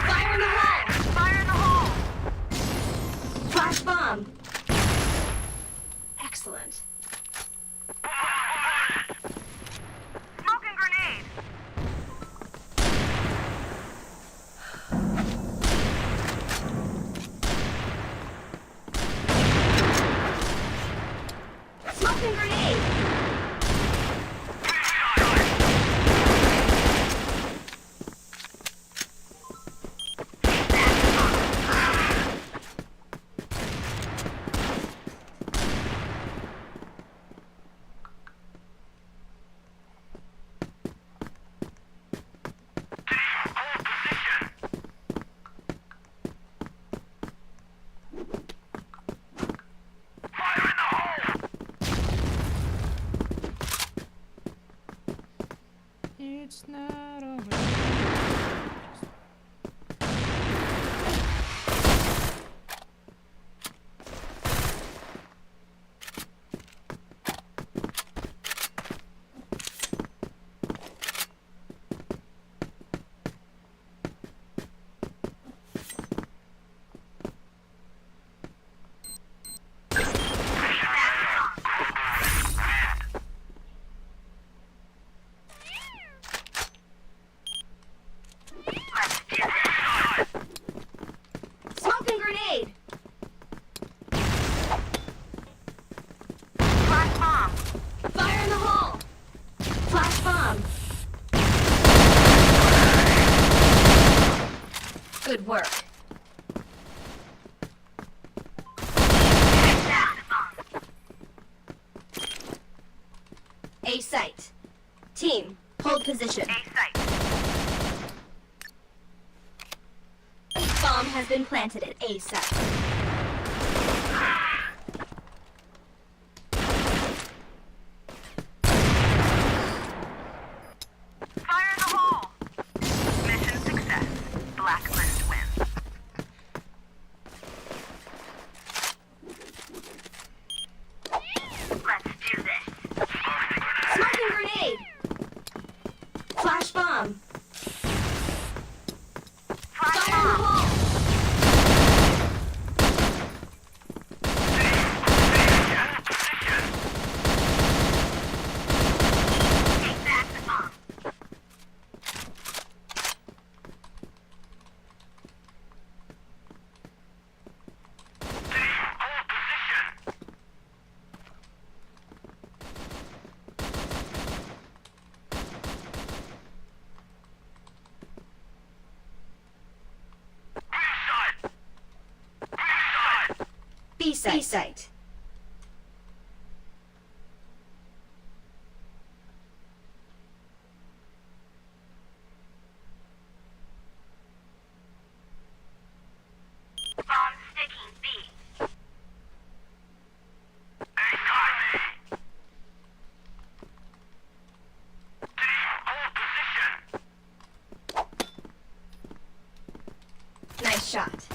Fire in the hole. Fire in the hole! Flash bomb. Excellent. Smoking grenade! It's not over. Smoking grenade. Flash bomb. Fire in the hole. Flash bomb. Good work. A site. Team, hold position. A site. Bomb has been planted at A site. Fire in the hole. Mission success. Blacklist wins. Let's do this. Smoking grenade. Flash bomb. Flash Fire in the bomb. hole. Take back the bomb. B site. B site. Bomb sticking B. Nice shot.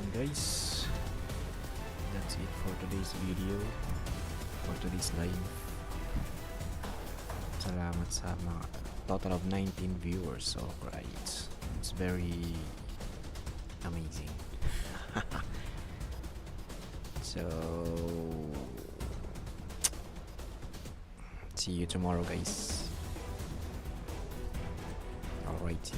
Guys, that's it for today's video, for today's live. Salamat sa mga total of 19 viewers. So right, it's very amazing. So see you tomorrow, guys. Alrighty.